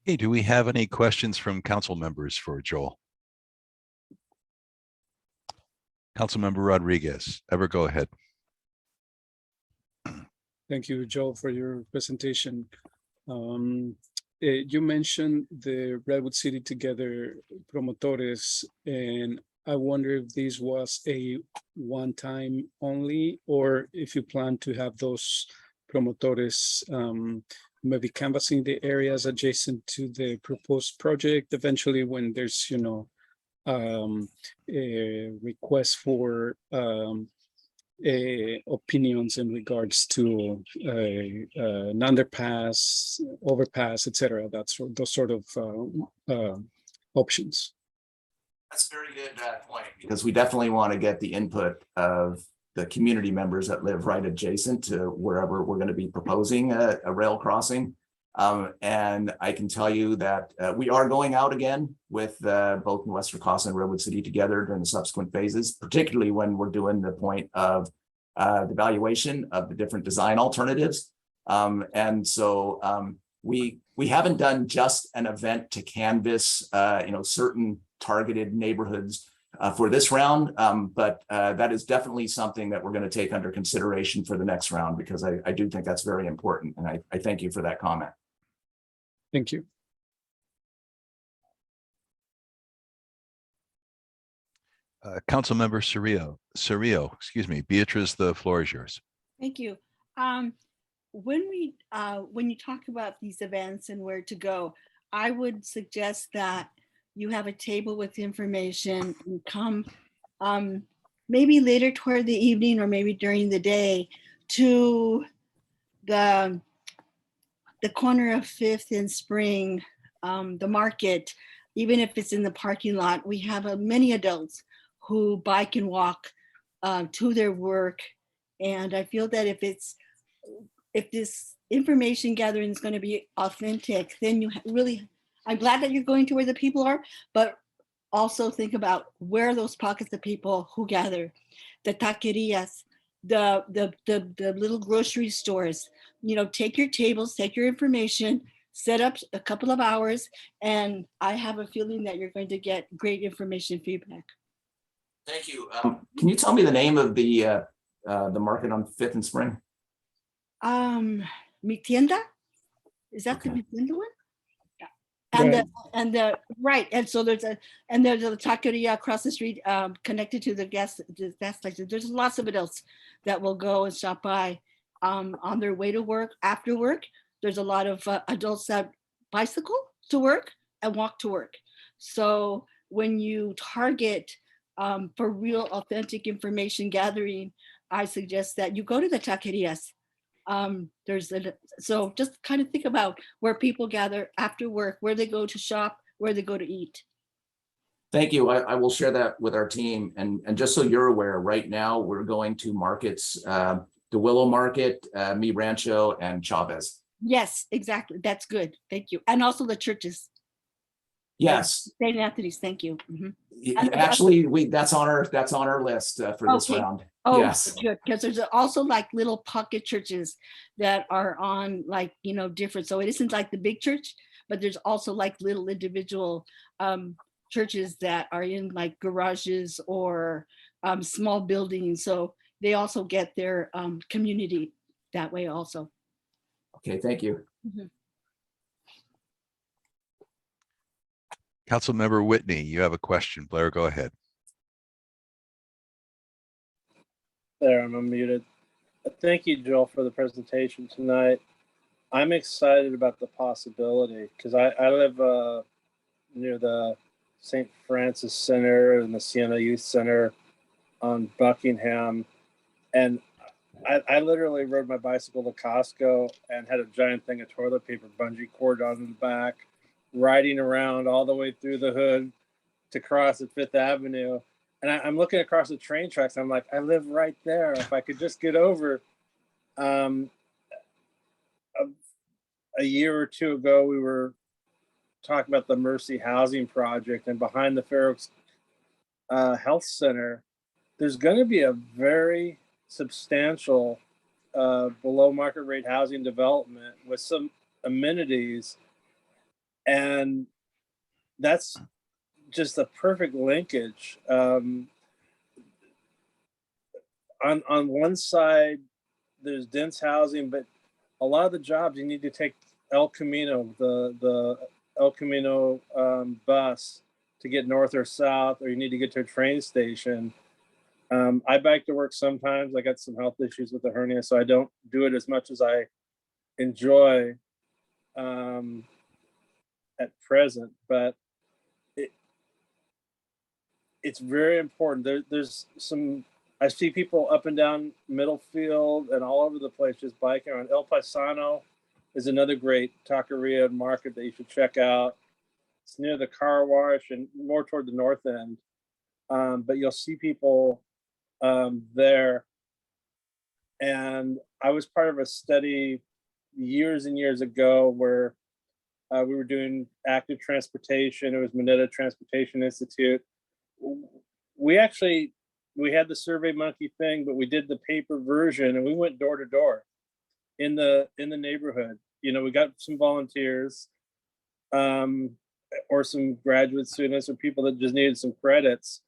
Hey, do we have any questions from council members for Joel? Councilmember Rodriguez, ever go ahead. Thank you, Joe, for your presentation. You mentioned the Redwood City Together promotores, and I wonder if this was a one-time only, or if you plan to have those promotores maybe canvassing the areas adjacent to the proposed project eventually when there's, you know, a request for opinions in regards to an underpass, overpass, etc. That's those sort of options. That's a very good point, because we definitely want to get the input of the community members that live right adjacent to wherever we're going to be proposing a rail crossing. And I can tell you that we are going out again with both West Ricasa and Redwood City Together during the subsequent phases, particularly when we're doing the point of the evaluation of the different design alternatives. And so we haven't done just an event to canvass certain targeted neighborhoods for this round, but that is definitely something that we're going to take under consideration for the next round, because I do think that's very important, and I thank you for that comment. Thank you. Councilmember Cirillo, excuse me, Beatrice, the floor is yours. Thank you. When you talk about these events and where to go, I would suggest that you have a table with information and come maybe later toward the evening or maybe during the day to the corner of 5th and Spring, the market. Even if it's in the parking lot, we have many adults who bike and walk to their work. And I feel that if this information gathering is going to be authentic, then you really, I'm glad that you're going to where the people are, but also think about where are those pockets of people who gather, the taquerias, the little grocery stores. You know, take your tables, take your information, set up a couple of hours, and I have a feeling that you're going to get great information feedback. Thank you. Can you tell me the name of the market on 5th and Spring? Mi tienda? Is that Okay. the Mi tienda one? Yeah. And so there's a taqueria across the street connected to the gas station. There's lots of adults that will go and stop by on their way to work, after work. There's a lot of adults that bicycle to work and walk to work. So when you target for real authentic information gathering, I suggest that you go to the taquerias. So just kind of think about where people gather after work, where they go to shop, where they go to eat. Thank you. I will share that with our team. And just so you're aware, right now we're going to markets, the Willow Market, Mi Rancho, and Chavez. Yes, exactly. That's good. Thank you. And also the churches. Yes. St. Anthony's. Thank you. Mhm. Actually, that's on our list for this Okay. round. Oh, yes. good. Because there's also like little pocket churches that are on like, different. So it isn't like the big church, but there's also like little individual churches that are in like garages or small buildings. So they also get their community that way also. Okay, thank you. Mhm. Councilmember Whitney, you have a question. Blair, go ahead. There, I'm unmuted. Thank you, Joel, for the presentation tonight. I'm excited about the possibility because I live near the St. Francis Center and the Siena Youth Center on Buckingham. And I literally rode my bicycle to Costco and had a giant thing of toilet paper bungee cord on the back, riding around all the way through the hood to cross at Fifth Avenue. And I'm looking across the train tracks. I'm like, I live right there. If I could just get over. A year or two ago, we were talking about the Mercy Housing Project, and behind the Fair Oaks Health Center, there's going to be a very substantial below market rate housing development with some amenities, and that's just a perfect linkage. On one side, there's dense housing, but a lot of the jobs you need to take El Camino, the El Camino bus to get north or south, or you need to get to a train station. I bike to work sometimes. I got some health issues with the hernia, so I don't do it as much as I enjoy at present, but it's very important. There's some, I see people up and down Middlefield and all over the place just biking around. El Paisano is another great taqueria market that you should check out. It's near the car wash and more toward the north end. But you'll see people there. And I was part of a study years and years ago where we were doing active transportation. It was Mineta Transportation Institute. We had the Survey Monkey thing, but we did the paper version, and we went door to door in the neighborhood. You know, we got some volunteers or some graduate students or people that just needed some credits.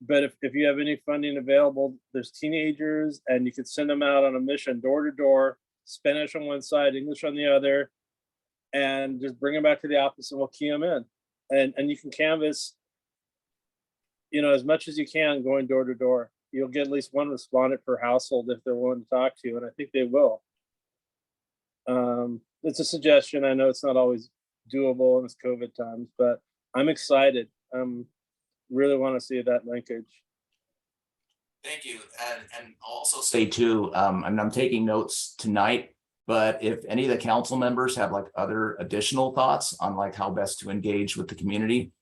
But if you have any funding available, there's teenagers, and you could send them out on a mission door to door, Spanish on one side, English on the other, and just bring them back to the office and we'll key them in. And you can canvas, you know, as much as you can going door to door. You'll get at least one respondent per household if they're willing to talk to you, and I think they will. It's a suggestion. I know it's not always doable in this COVID times, but I'm excited. Really want to see that linkage. Thank you. And I'll also say too, and I'm taking notes tonight, but if any of the council members have like other additional thoughts on like how best to engage with the community,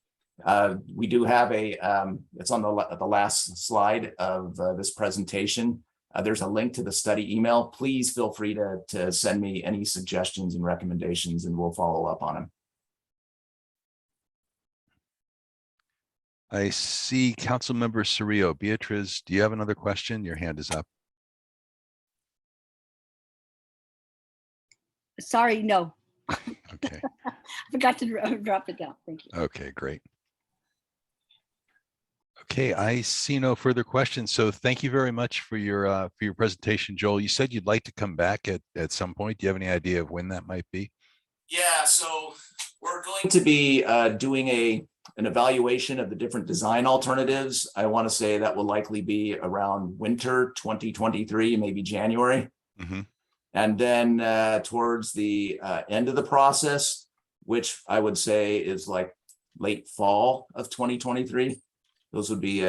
we do have it's on the last slide of this presentation. There's a link to the study email. Please feel free to send me any suggestions and recommendations, and we'll follow up on them. I see Councilmember Cerrillo. Beatriz, do you have another question? Your hand is up. Sorry, no. Okay. I forgot to drop it down. Thank you. Okay, great. Okay, I see no further questions. So thank you very much for your presentation, Joel. You said you'd like to come back at some point. Do you have any idea of when that might be? Yeah, so we're going to be doing an evaluation of the different design alternatives. I want to say that will likely be around winter 2023, maybe January. Mm-hmm. And then towards the end of the process, which I would say is like late fall of 2023. Those would be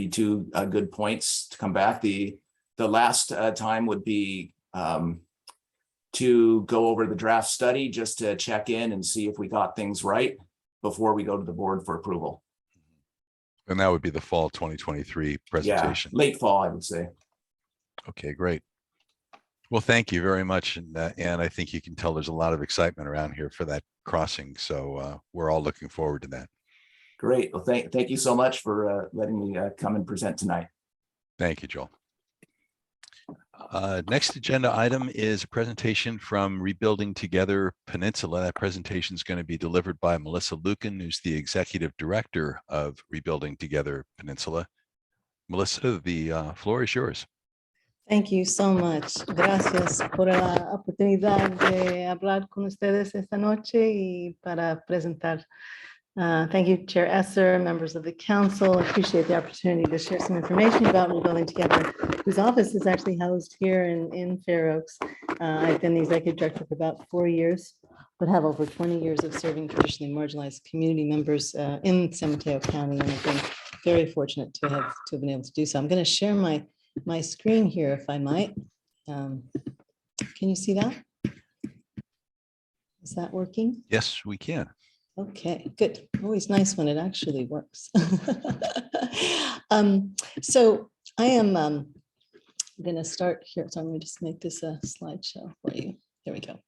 two good points to come back. The last time would be to go over the draft study just to check in and see if we got things right before we go to the board for approval. And that would be the fall 2023 presentation. Yeah, late fall, I would say. Okay, great. Well, thank you very much. And I think you can tell there's a lot of excitement around here for that crossing. So we're all looking forward to that. Great. Well, thank you so much for letting me come and present tonight. Thank you, Joel. Next agenda item is a presentation from Rebuilding Together Peninsula. That presentation is going to be delivered by Melissa Lucan, who's the Executive Director of Rebuilding Together Peninsula. Melissa, the floor is yours. Thank you so much. Gracias por la oportunidad de hablar con ustedes esta noche y para presentar Thank you, Chair Esser, members of the council. I appreciate the opportunity to share some information about Rebuilding Together, whose office is actually housed here in Fair Oaks. I've been the executive director for about 4 years, but have over 20 years of serving traditionally marginalized community members in San Mateo County, and I've been very fortunate to have been able to do so. I'm going to share my screen here, if I might. Can you see that? Is that working? Yes, we can. Okay, good. Always nice when it actually works. So I am going to start here. So I'm going to just make this a slideshow for you. There we go.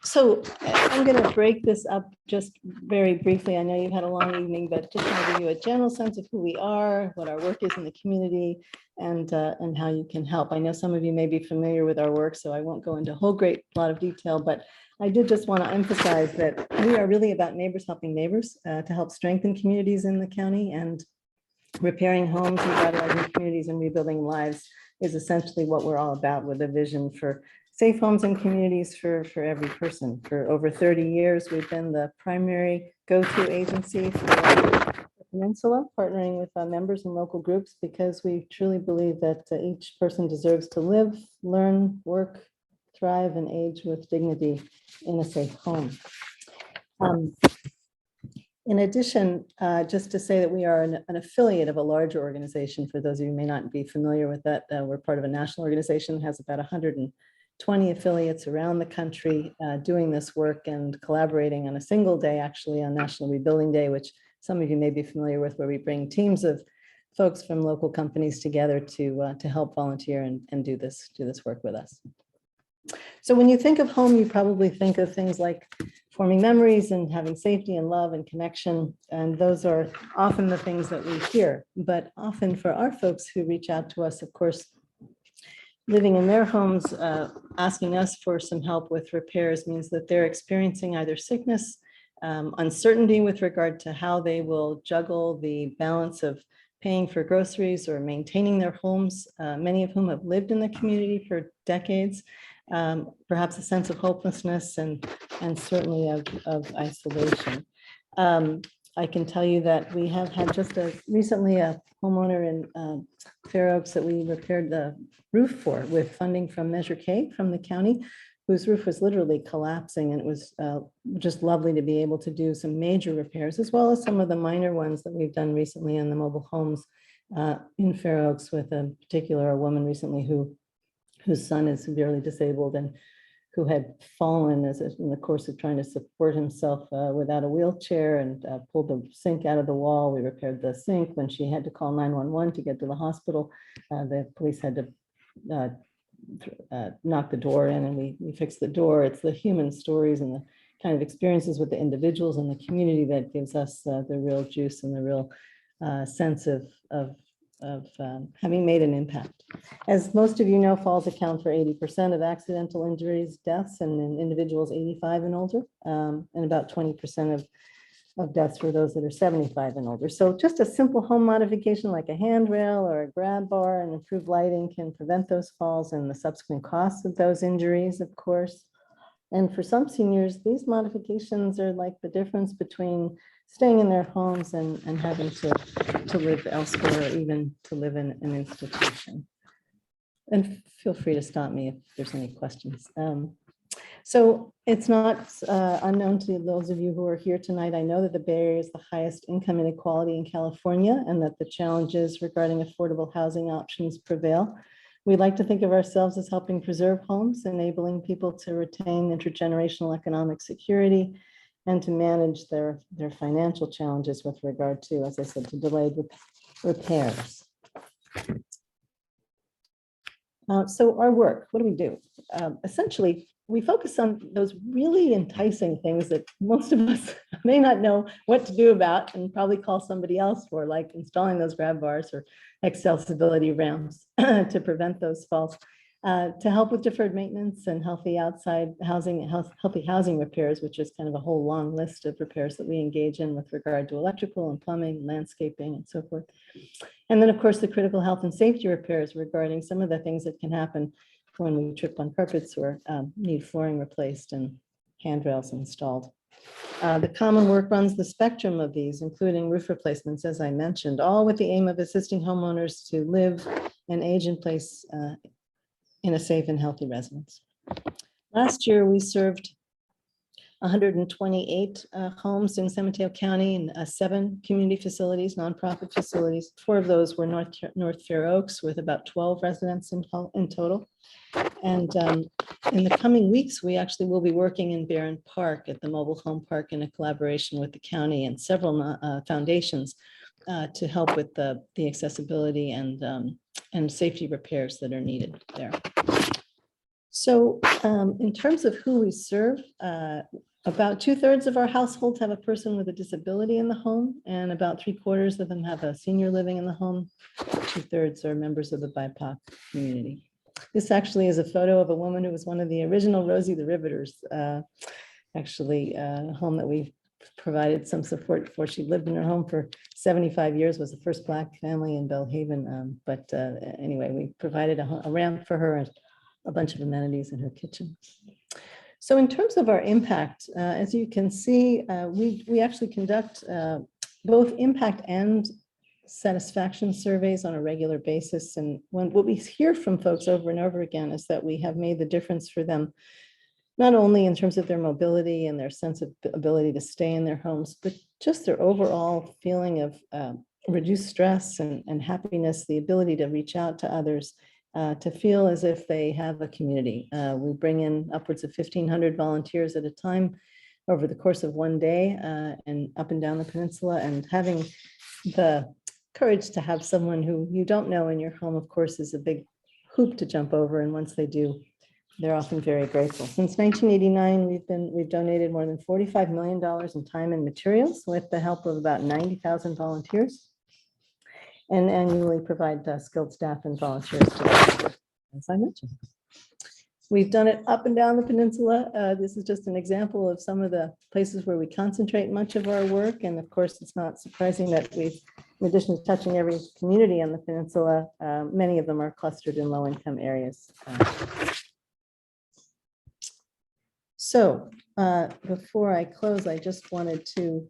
So I'm going to break this up just very briefly. I know you've had a long evening, but just want to give you a general sense of who we are, what our work is in the community, and how you can help. I know some of you may be familiar with our work, so I won't go into a whole great lot of detail, but I did just want to emphasize that we are really about neighbors helping neighbors to help strengthen communities in the county, and repairing homes, revitalizing communities, and rebuilding lives is essentially what we're all about, with a vision for safe homes and communities for every person. For over 30 years, we've been the primary go-to agency for the peninsula, partnering with members and local groups, because we truly believe that each person deserves to live, learn, work, thrive, and age with dignity in a safe home. In addition, just to say that we are an affiliate of a larger organization. For those of you who may not be familiar with that, we're part of a national organization that has about 120 affiliates around the country doing this work and collaborating on a single day, actually on National Rebuilding Day, which some of you may be familiar with, where we bring teams of folks from local companies together to help volunteer and do this work with us. So when you think of home, you probably think of things like forming memories and having safety and love and connection. And those are often the things that we hear. But often for our folks who reach out to us, of course, living in their homes, asking us for some help with repairs means that they're experiencing either sickness, uncertainty with regard to how they will juggle the balance of paying for groceries or maintaining their homes, many of whom have lived in the community for decades. Perhaps a sense of hopelessness and certainly of isolation. I can tell you that we have had just recently a homeowner in Fair Oaks that we repaired the roof for with funding from Measure K from the county, whose roof was literally collapsing, and it was just lovely to be able to do some major repairs, as well as some of the minor ones that we've done recently on the mobile homes in Fair Oaks, with a woman recently whose son is severely disabled and who had fallen in the course of trying to support himself without a wheelchair, and pulled the sink out of the wall. We repaired the sink. When she had to call 911 to get to the hospital, the police had to knock the door in, and we fixed the door. It's the human stories and the kind of experiences with the individuals in the community that gives us the real juice and the real sense of having made an impact. As most of you know, falls account for 80% of accidental injuries, deaths, and in individuals 85 and older, and about 20% of deaths for those that are 75 and older. So just a simple home modification like a handrail or a grab bar and improved lighting can prevent those falls and the subsequent costs of those injuries, of course. And for some seniors, these modifications are like the difference between staying in their homes and having to live elsewhere, or even to live in an institution. And feel free to stop me if there's any questions. So it's not unknown to those of you who are here tonight. I know that the Bay Area is the highest income inequality in California, and that the challenges regarding affordable housing options prevail. We like to think of ourselves as helping preserve homes, enabling people to retain intergenerational economic security, and to manage their financial challenges with regard to, as I said, to delayed repairs. So our work, what do we do? Essentially, we focus on those really enticing things that most of us may not know what to do about, and probably call somebody else for, like installing those grab bars or accessibility ramps to prevent those falls. To help with deferred maintenance and healthy outside housing, healthy housing repairs, which is kind of a whole long list of repairs that we engage in with regard to electrical and plumbing, landscaping, and so forth. And then, of course, the critical health and safety repairs regarding some of the things that can happen when we trip on carpets or need flooring replaced and handrails installed. The common work runs the spectrum of these, including roof replacements, as I mentioned, all with the aim of assisting homeowners to live and age in place in a safe and healthy residence. Last year, we served 128 homes in San Mateo County and 7 community facilities, nonprofit facilities. 4 of those were North Fair Oaks with about 12 residents in total. And in the coming weeks, we actually will be working in Barron Park at the mobile home park in a collaboration with the county and several foundations to help with the accessibility and safety repairs that are needed there. So in terms of who we serve, about 2/3 of our households have a person with a disability in the home, and about 3/4 of them have a senior living in the home. 2/3 are members of the BIPOC community. This actually is a photo of a woman who was one of the original Rosie the Riveters, actually a home that we provided some support for. She lived in her home for 75 years, was the first Black family in Bellhaven. But anyway, we provided a ramp for her and a bunch of amenities in her kitchen. So in terms of our impact, as you can see, we actually conduct both impact and satisfaction surveys on a regular basis. And what we hear from folks over and over again is that we have made the difference for them, not only in terms of their mobility and their sense of ability to stay in their homes, but just their overall feeling of reduced stress and happiness, the ability to reach out to others, to feel as if they have a community. We bring in upwards of 1,500 volunteers at a time over the course of one day and up and down the peninsula, and having the courage to have someone who you don't know in your home, of course, is a big hoop to jump over. And once they do, they're often very grateful. Since 1989, we've donated more than $45 million in time and materials with the help of about 90,000 volunteers, and annually provide skilled staff and volunteers to them, as I mentioned. We've done it up and down the peninsula. This is just an example of some of the places where we concentrate much of our work. And of course, it's not surprising that we've, in addition to touching every community on the peninsula, many of them are clustered in low-income areas. So before I close, I just wanted to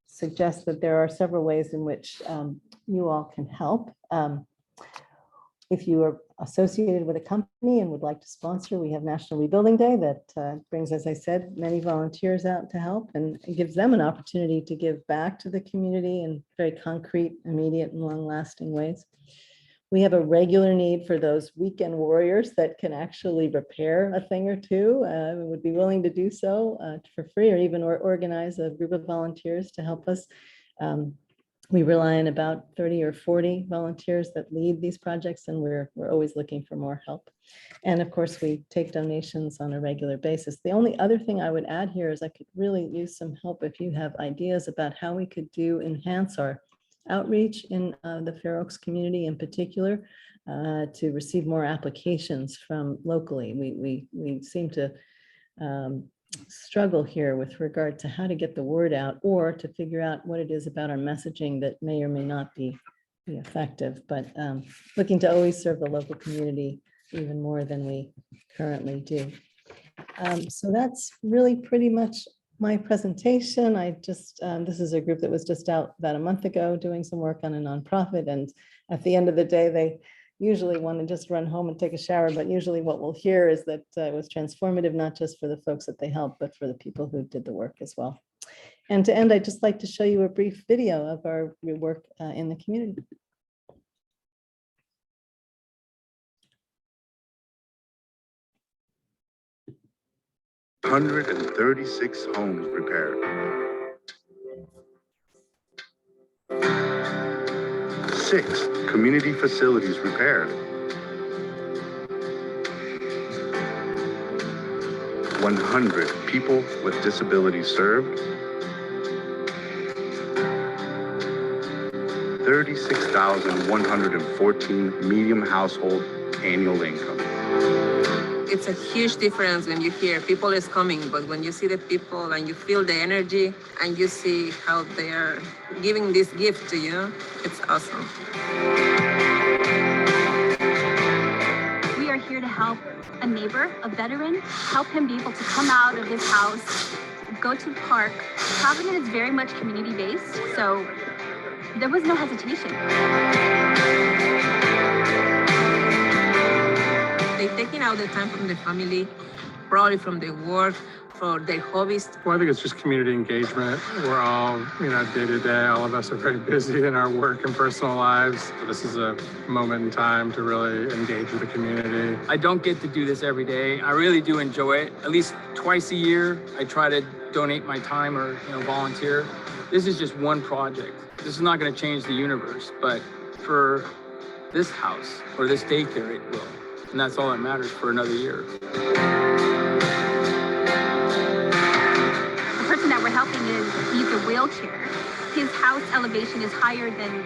suggest that there are several ways in which you all can help. If you are associated with a company and would like to sponsor, we have National Rebuilding Day that brings, as I said, many volunteers out to help, and it gives them an opportunity to give back to the community in very concrete, immediate, and long-lasting ways. We have a regular need for those weekend warriors that can actually repair a thing or two, would be willing to do so for free, or even organize a group of volunteers to help us. We rely on about 30 or 40 volunteers that lead these projects, and we're always looking for more help. And of course, we take donations on a regular basis. The only other thing I would add here is I could really use some help if you have ideas about how we could enhance our outreach in the Fair Oaks community in particular, to receive more applications from locally. We seem to struggle here with regard to how to get the word out, or to figure out what it is about our messaging that may or may not be effective, but looking to always serve the local community even more than we currently do. So that's really pretty much my presentation. This is a group that was just out about a month ago doing some work on a nonprofit, and at the end of the day, they usually want to just run home and take a shower, but usually what we'll hear is that it was transformative, not just for the folks that they helped, but for the people who did the work as well. And to end, I'd just like to show you a brief video of our work in the community. $136 homes repaired. 6 community facilities repaired. 100 people with disabilities served. 36,114 medium household annual income. It's a huge difference when you hear people is coming, but when you see the people and you feel the energy and you see how they are giving this gift to you, it's awesome. We are here to help a neighbor, a veteran, help him be able to come out of his house go to the park. Providence is very much community-based, so there was no hesitation. They're taking out the time from the family, probably from the work, for their hobbies. Well, I think it's just community engagement. We're all, day to day, all of us are very busy in our work and personal lives. This is a moment in time to really engage with the community. I don't get to do this every day. I really do enjoy it. At least twice a year, I try to donate my time or, volunteer. This is just one project. This is not going to change the universe, but for this house or this daycare, it will. And that's all that matters for another year. That we're helping needs a wheelchair. His house elevation is higher than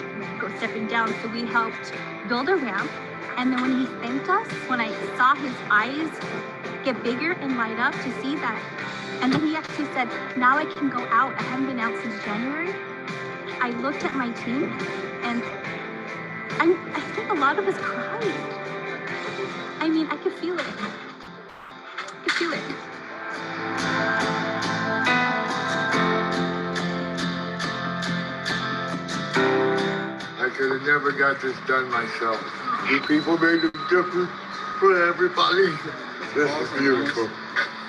stepping down, so we helped build a ramp. And then when he thanked us, when I saw his eyes get bigger and light up to see that, and then he actually said, "Now I can go out. I haven't been out since January." I looked at my team, and I think a lot of us cried. I mean, I could feel it. I could feel it. I could have never got this done myself. You people made a difference for everybody. This is beautiful.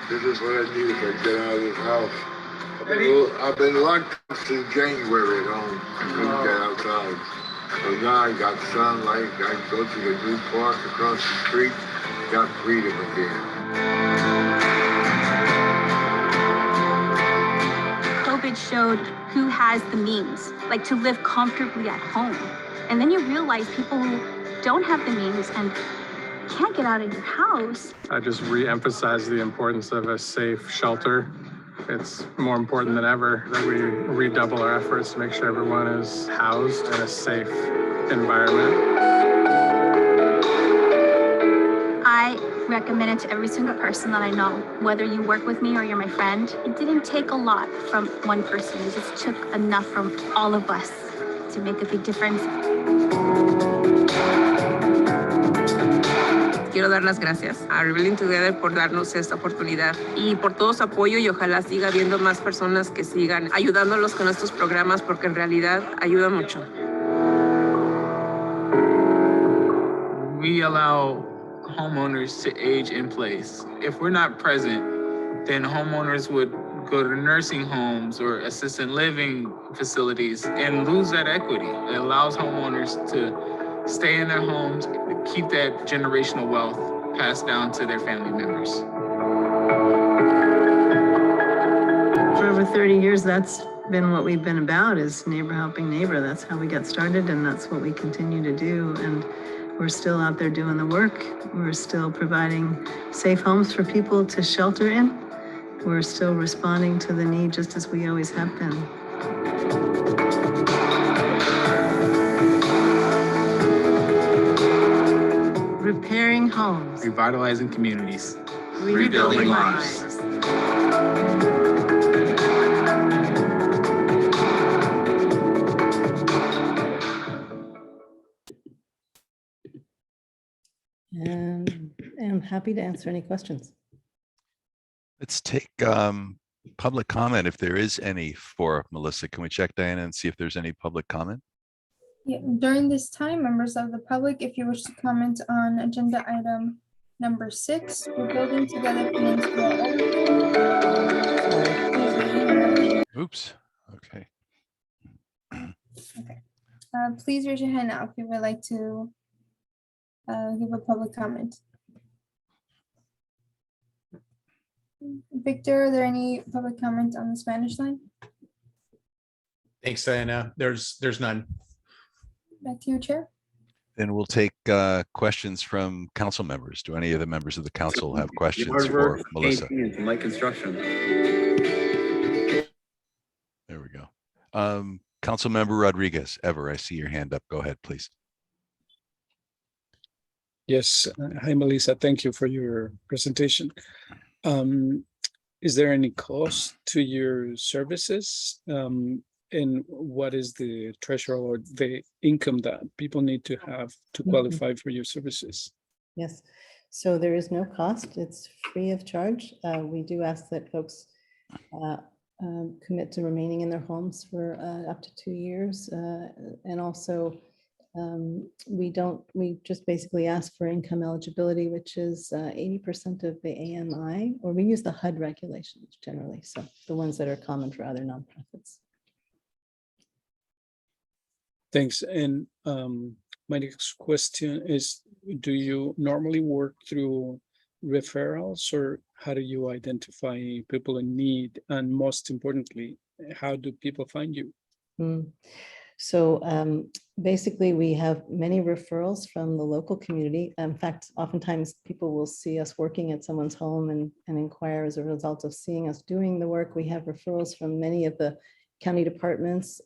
This is what I need to get out of this house. I've been locked up since January at home. I couldn't get outside. So now I got sunlight. I go to the new park across the street. Got freedom again. COVID showed who has the means, like to live comfortably at home. And then you realize people who don't have the means and can't get out of your house. I just re-emphasize the importance of a safe shelter. It's more important than ever that we redouble our efforts to make sure everyone is housed in a safe environment. I recommend it to every single person that I know, whether you work with me or you're my friend. It didn't take a lot from one person. It just took enough from all of us to make a big difference. Quiero dar las gracias a Rebuilding Together por darnos esta oportunidad y por todo su apoyo, y ojalá siga habiendo más personas que sigan ayudándolos con estos programas, porque en realidad ayuda mucho. We allow homeowners to age in place. If we're not present, then homeowners would go to nursing homes or assisted living facilities and lose that equity. It allows homeowners to stay in their homes, keep that generational wealth passed down to their family members. For over 30 years, that's been what we've been about, is neighbor helping neighbor. That's how we got started, and that's what we continue to do. And we're still out there doing the work. We're still providing safe homes for people to shelter in. We're still responding to the need just as we always have been. Repairing homes. Revitalizing communities. Rebuilding lives. And I'm happy to answer any questions. Let's take public comment if there is any for Melissa. Can we check, Diana, and see if there's any public comment? Yeah, during this time, members of the public, if you wish to comment on agenda item number 6, we're building together peninsula overview. Oops. Okay. Okay. Please raise your hand now if you would like to give a public comment. Victor, are there any public comments on the Spanish line? Thanks, Diana. There's none. Back to you, Chair. Then we'll take questions from council members. Do any of the members of the council have questions for Melissa? Light construction. There we go. Council member Rodriguez, Ever, I see your hand up. Go ahead, please. Yes. Hi, Melissa. Thank you for your presentation. Is there any cost to your services? And what is the threshold or the income that people need to have to qualify for your services? Yes, so there is no cost. It's free of charge. We do ask that folks commit to remaining in their homes for up to 2 years. And also, we just basically ask for income eligibility, which is 80% of the AMI, or we use the HUD regulations generally, so the ones that are common for other nonprofits. Thanks. And my next question is, do you normally work through referrals, or how do you identify people in need? And most importantly, how do people find you? So basically, we have many referrals from the local community. In fact, oftentimes people will see us working at someone's home and inquire as a result of seeing us doing the work. We have referrals from many of the county departments,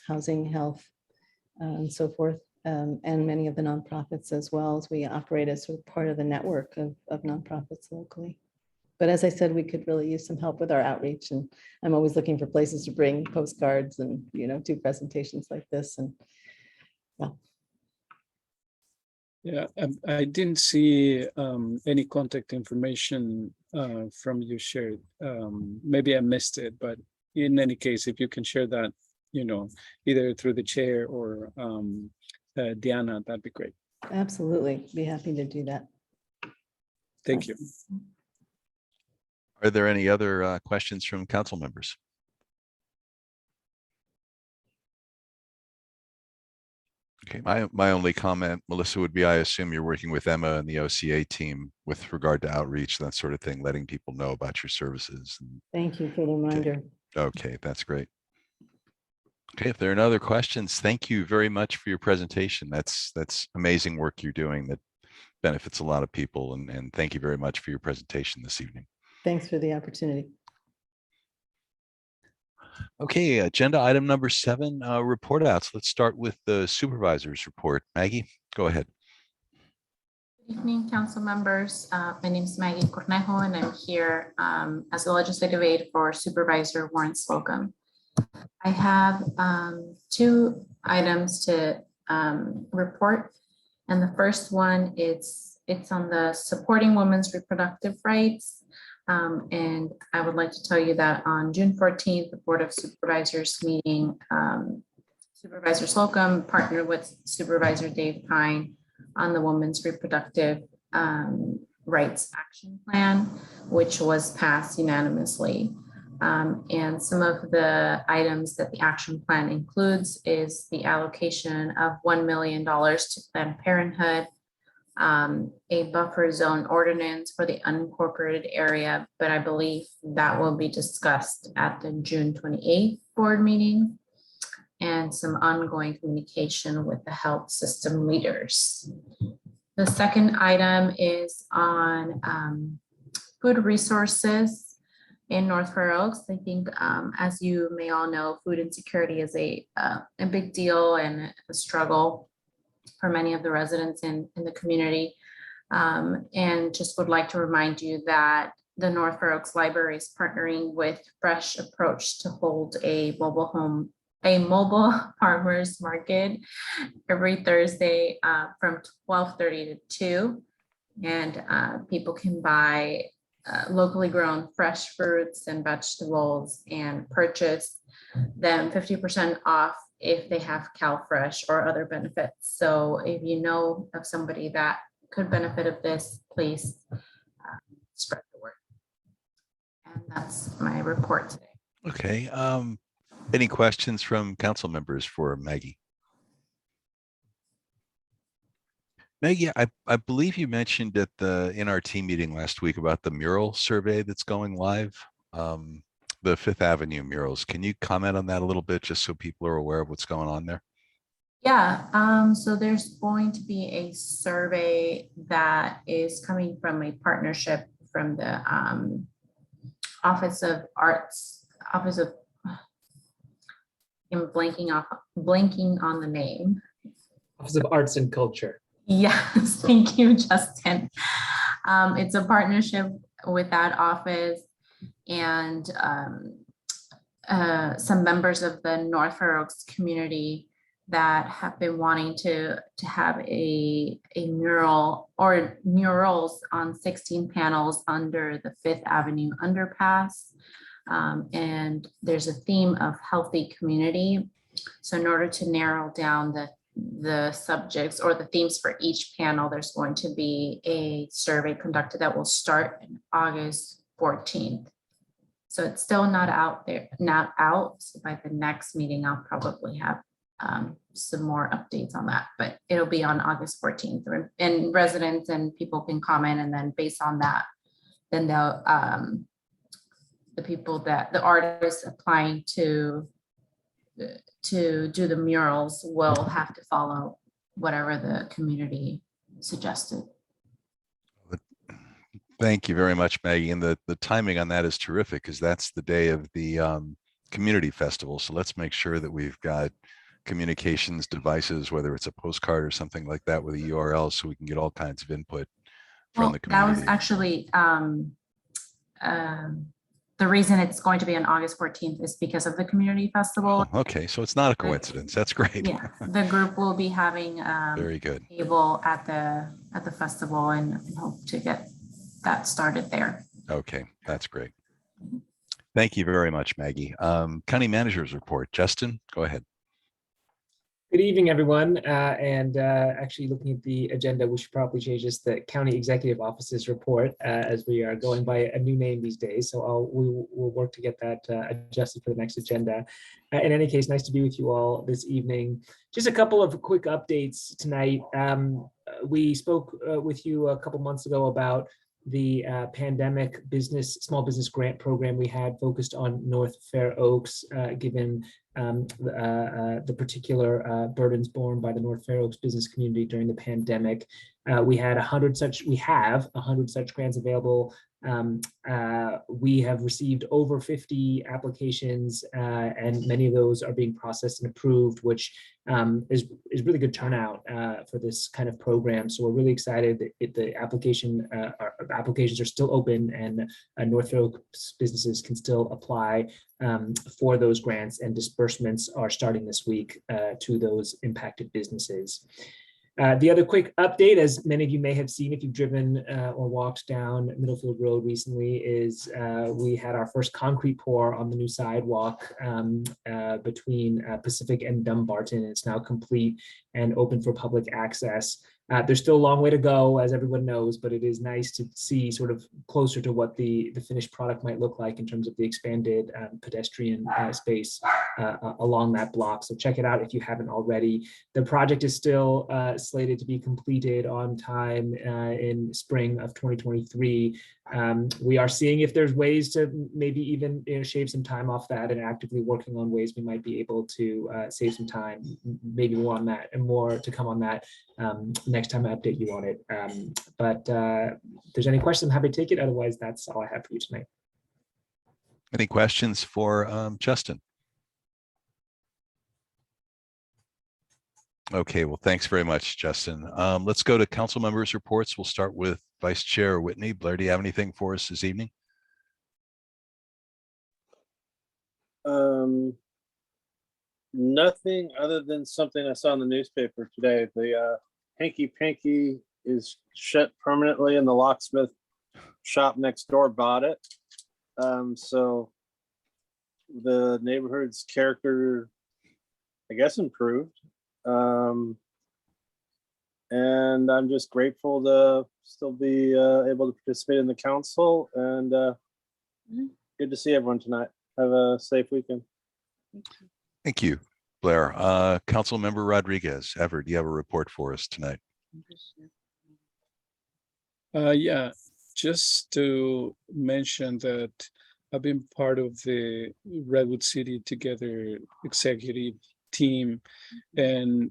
housing, health, and so forth, and many of the nonprofits as well, as we operate as sort of part of the network of nonprofits locally. But as I said, we could really use some help with our outreach, and I'm always looking for places to bring postcards and, do presentations like this. And well. Yeah, I didn't see any contact information from you shared. Maybe I missed it, but in any case, if you can share that, either through the chair or Diana, that'd be great. Absolutely, be happy to do that. Thank you. Are there any other questions from council members? Okay, my only comment, Melissa, would be I assume you're working with Emma and the OCA team with regard to outreach, that sort of thing, letting people know about your services. Thank you for the reminder. Okay, that's great. Okay, if there are no other questions, thank you very much for your presentation. That's amazing work you're doing that benefits a lot of people, and thank you very much for your presentation this evening. Thanks for the opportunity. Okay, agenda item number 7, report outs. Let's start with the supervisor's report. Maggie, go ahead. Good evening, council members. My name is Maggie Cornejo, and I'm here as a legislative aide for Supervisor Warren Slocum. I have 2 items to report, and the first one it's on the supporting women's reproductive rights. And I would like to tell you that on June 14th, the Board of Supervisors meeting, Supervisor Slocum partnered with Supervisor Dave Pine on the Women's Reproductive Rights Action Plan, which was passed unanimously. And some of the items that the action plan includes is the allocation of $1 million to Planned Parenthood, a buffer zone ordinance for the unincorporated area, but I believe that will be discussed at the June 28th board meeting, and some ongoing communication with the health system leaders. The second item is on food resources in North Fair Oaks. I think, as you may all know, food insecurity is a big deal and a struggle for many of the residents in the community. And just would like to remind you that the North Fair Oaks Library is partnering with Fresh Approach to hold a mobile farmers market every Thursday from 12:30 to 2. And people can buy locally grown fresh fruits and vegetables and purchase them 50% off if they have CalFresh or other benefits. So if you know of somebody that could benefit of this, please spread the word. And that's my report today. Okay. Any questions from council members for Maggie? Maggie, I believe you mentioned at the NRT meeting last week about the mural survey that's going live. The 5th Avenue murals. Can you comment on that a little bit, just so people are aware of what's going on there? Yeah, so there's going to be a survey that is coming from a partnership from the Office of Arts, I'm blanking on the name. Office of Arts and Culture. Yes, thank you, Justin. It's a partnership with that office, and some members of the North Fair Oaks community that have been wanting to have a mural or murals on 16 panels under the 5th Avenue underpass. And there's a theme of healthy community. So in order to narrow down the subjects or the themes for each panel, there's going to be a survey conducted that will start in August 14th. So it's still not out there, not out. So by the next meeting, I'll probably have some more updates on that, but it'll be on August 14th, and residents and people can comment, and then based on that, then they'll the artists applying to do the murals will have to follow whatever the community suggested. Thank you very much, Maggie. And the timing on that is terrific, because that's the day of the community festival. So let's make sure that we've got communications devices, whether it's a postcard or something like that with a URL, so we can get all kinds of input from the community. That was actually the reason it's going to be on August 14th is because of the community festival. Oh, okay, so it's not a coincidence. That's great. Yeah, the group will be having very good table at the festival, and hope to get that started there. Okay, that's great. Thank you very much, Maggie. County Manager's Report. Justin, go ahead. Good evening, everyone. Actually looking at the agenda, we should probably change this to the County Executive Office's report, as we are going by a new name these days. So we'll work to get that adjusted for the next agenda. In any case, nice to be with you all this evening. Just a couple of quick updates tonight. We spoke with you a couple months ago about the pandemic small business grant program we had focused on North Fair Oaks, given the particular burdens borne by the North Fair Oaks business community during the pandemic. We have 100 such grants available. We have received over 50 applications, and many of those are being processed and approved, which is really good turnout for this kind of program. So we're really excited that the applications are still open, and North Fair Oaks businesses can still apply for those grants, and disbursements are starting this week to those impacted businesses. The other quick update, as many of you may have seen if you've driven or walked down Middlefield Road recently, is we had our first concrete pour on the new sidewalk between Pacific and Dumbarton. It's now complete and open for public access. There's still a long way to go, as everyone knows, but it is nice to see sort of closer to what the finished product might look like in terms of the expanded pedestrian space along that block. So check it out if you haven't already. The project is still slated to be completed on time in spring of 2023. We are seeing if there's ways to maybe even shave some time off that, and actively working on ways we might be able to save some time. Maybe more on that, and more to come on that next time I update you on it. But if there's any questions, I'm happy to take it. Otherwise, that's all I have for you tonight. Any questions for Justin? Okay, well, thanks very much, Justin. Let's go to council members' reports. We'll start with Vice Chair Whitney. Blair, do you have anything for us this evening? Nothing other than something I saw in the newspaper today. The Hanky Panky is shut permanently, and the locksmith shop next door bought it. So the neighborhood's character, I guess, improved. And I'm just grateful to still be able to participate in the council, and good to see everyone tonight. Have a safe weekend. Thank you, Blair. Council Member Rodriguez. Ever, do you have a report for us tonight? Yeah, just to mention that I've been part of the Redwood City Together executive team, and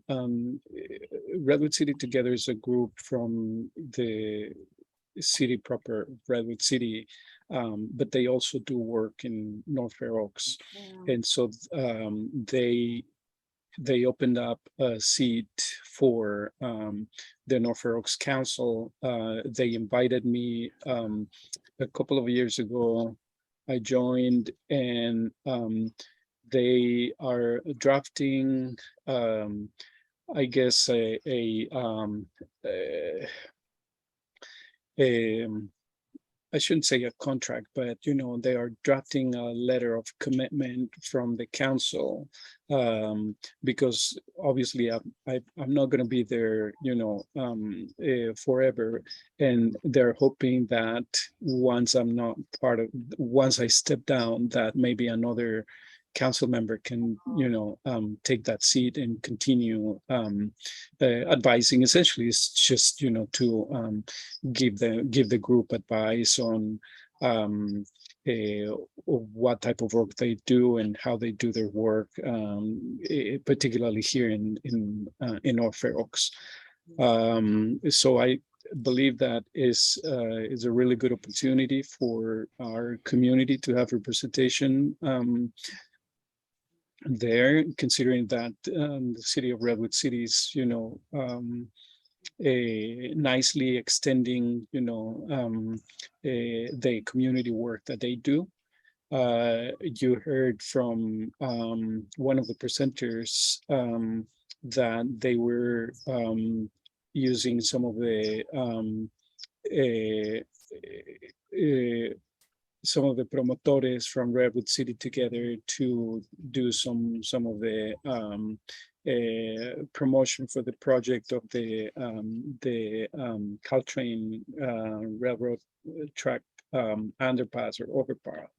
Redwood City Together is a group from the city proper, Redwood City, but they also do work in North Fair Oaks. And so they opened up a seat for the North Fair Oaks Council. They invited me a couple of years ago. I joined, and they are drafting, I guess, I shouldn't say a contract, but they are drafting a letter of commitment from the council, because obviously I'm not going to be there, forever, and they're hoping that once I step down, that maybe another council member can, take that seat and continue advising. Essentially, it's just, to give the group advice on what type of work they do and how they do their work, particularly here in North Fair Oaks. So I believe that is a really good opportunity for our community to have representation there, considering that the city of Redwood City is, nicely extending, the community work that they do. You heard from one of the presenters that they were using some of the promotores from Redwood City together to do some of the promotion for the project of the Caltrain railroad track underpass or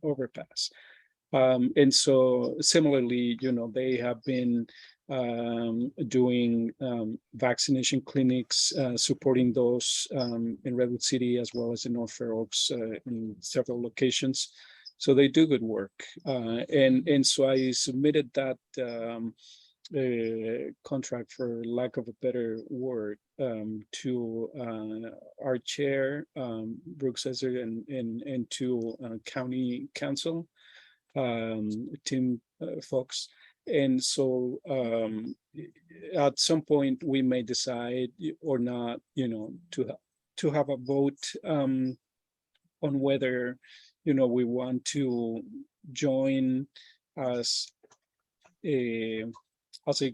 overpass. And so similarly, they have been doing vaccination clinics, supporting those in Redwood City as well as in North Fair Oaks in several locations. So they do good work. And so I submitted that contract, for lack of a better word, to our chair, Brooks Esser, and to county council, Tim Fox. And so at some point we may decide or not, to have a vote on whether, we want to join as a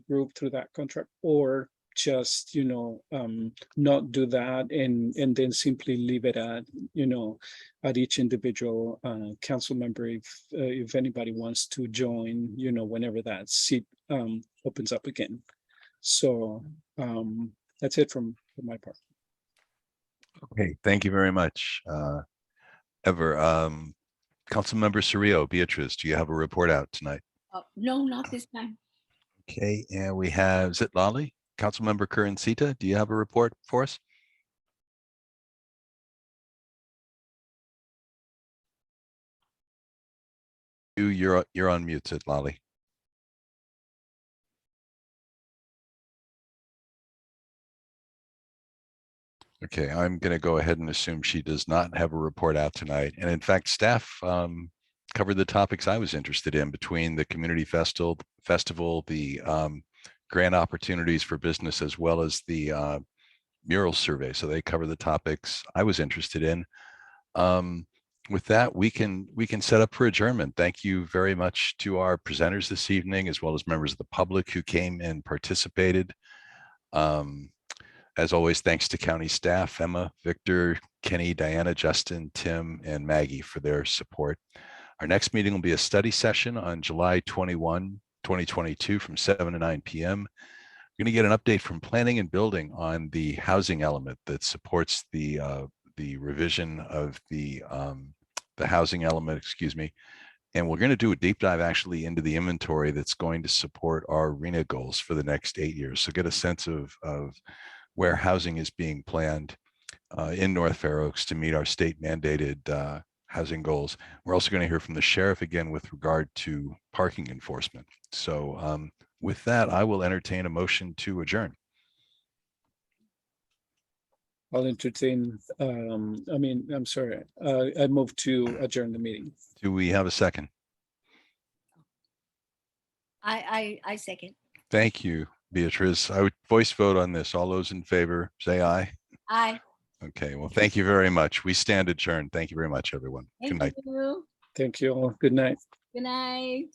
group through that contract, or just not do that and then simply leave it at at each individual council member if anybody wants to join whenever that seat opens up again. So that's it from my part. Okay, thank you very much. Councilmember Cerrillo, Beatriz, do you have a report out tonight? No, not this time. Okay, and we have Zitlali. Councilmember Curran-Sita, do you have a report for us? You're on mute, Zitlali. Okay, I'm going to go ahead and assume she does not have a report out tonight. And in fact, staff covered the topics I was interested in between the community festival, the grant opportunities for business, as well as the Murals survey. So they cover the topics I was interested in. With that, we can set up for adjournment. Thank you very much to our presenters this evening, as well as members of the public who came and participated. As always, thanks to county staff, Emma, Victor, Kenny, Diana, Justin, Tim, and Maggie for their support. Our next meeting will be a study session on July 21, 2022 from 7 to 9 p.m. We're going to get an update from planning and building on the housing element that supports the revision of the housing element, and we're going to do a deep dive actually into the inventory that's going to support our RENA goals for the next 8 years. So get a sense of where housing is being planned in North Fair Oaks to meet our state mandated housing goals. We're also going to hear from the sheriff again with regard to parking enforcement. So with that, I will entertain a motion to adjourn. I'll entertain, I'm sorry, I move to adjourn the meeting. Do we have a second? I second. Thank you, Beatriz. I would voice vote on this. All those in favor, say aye. Aye. Okay, well, thank you very much. We stand adjourned. Thank you very much, everyone. Good night. Thank you. Thank you all. Good night. Good night.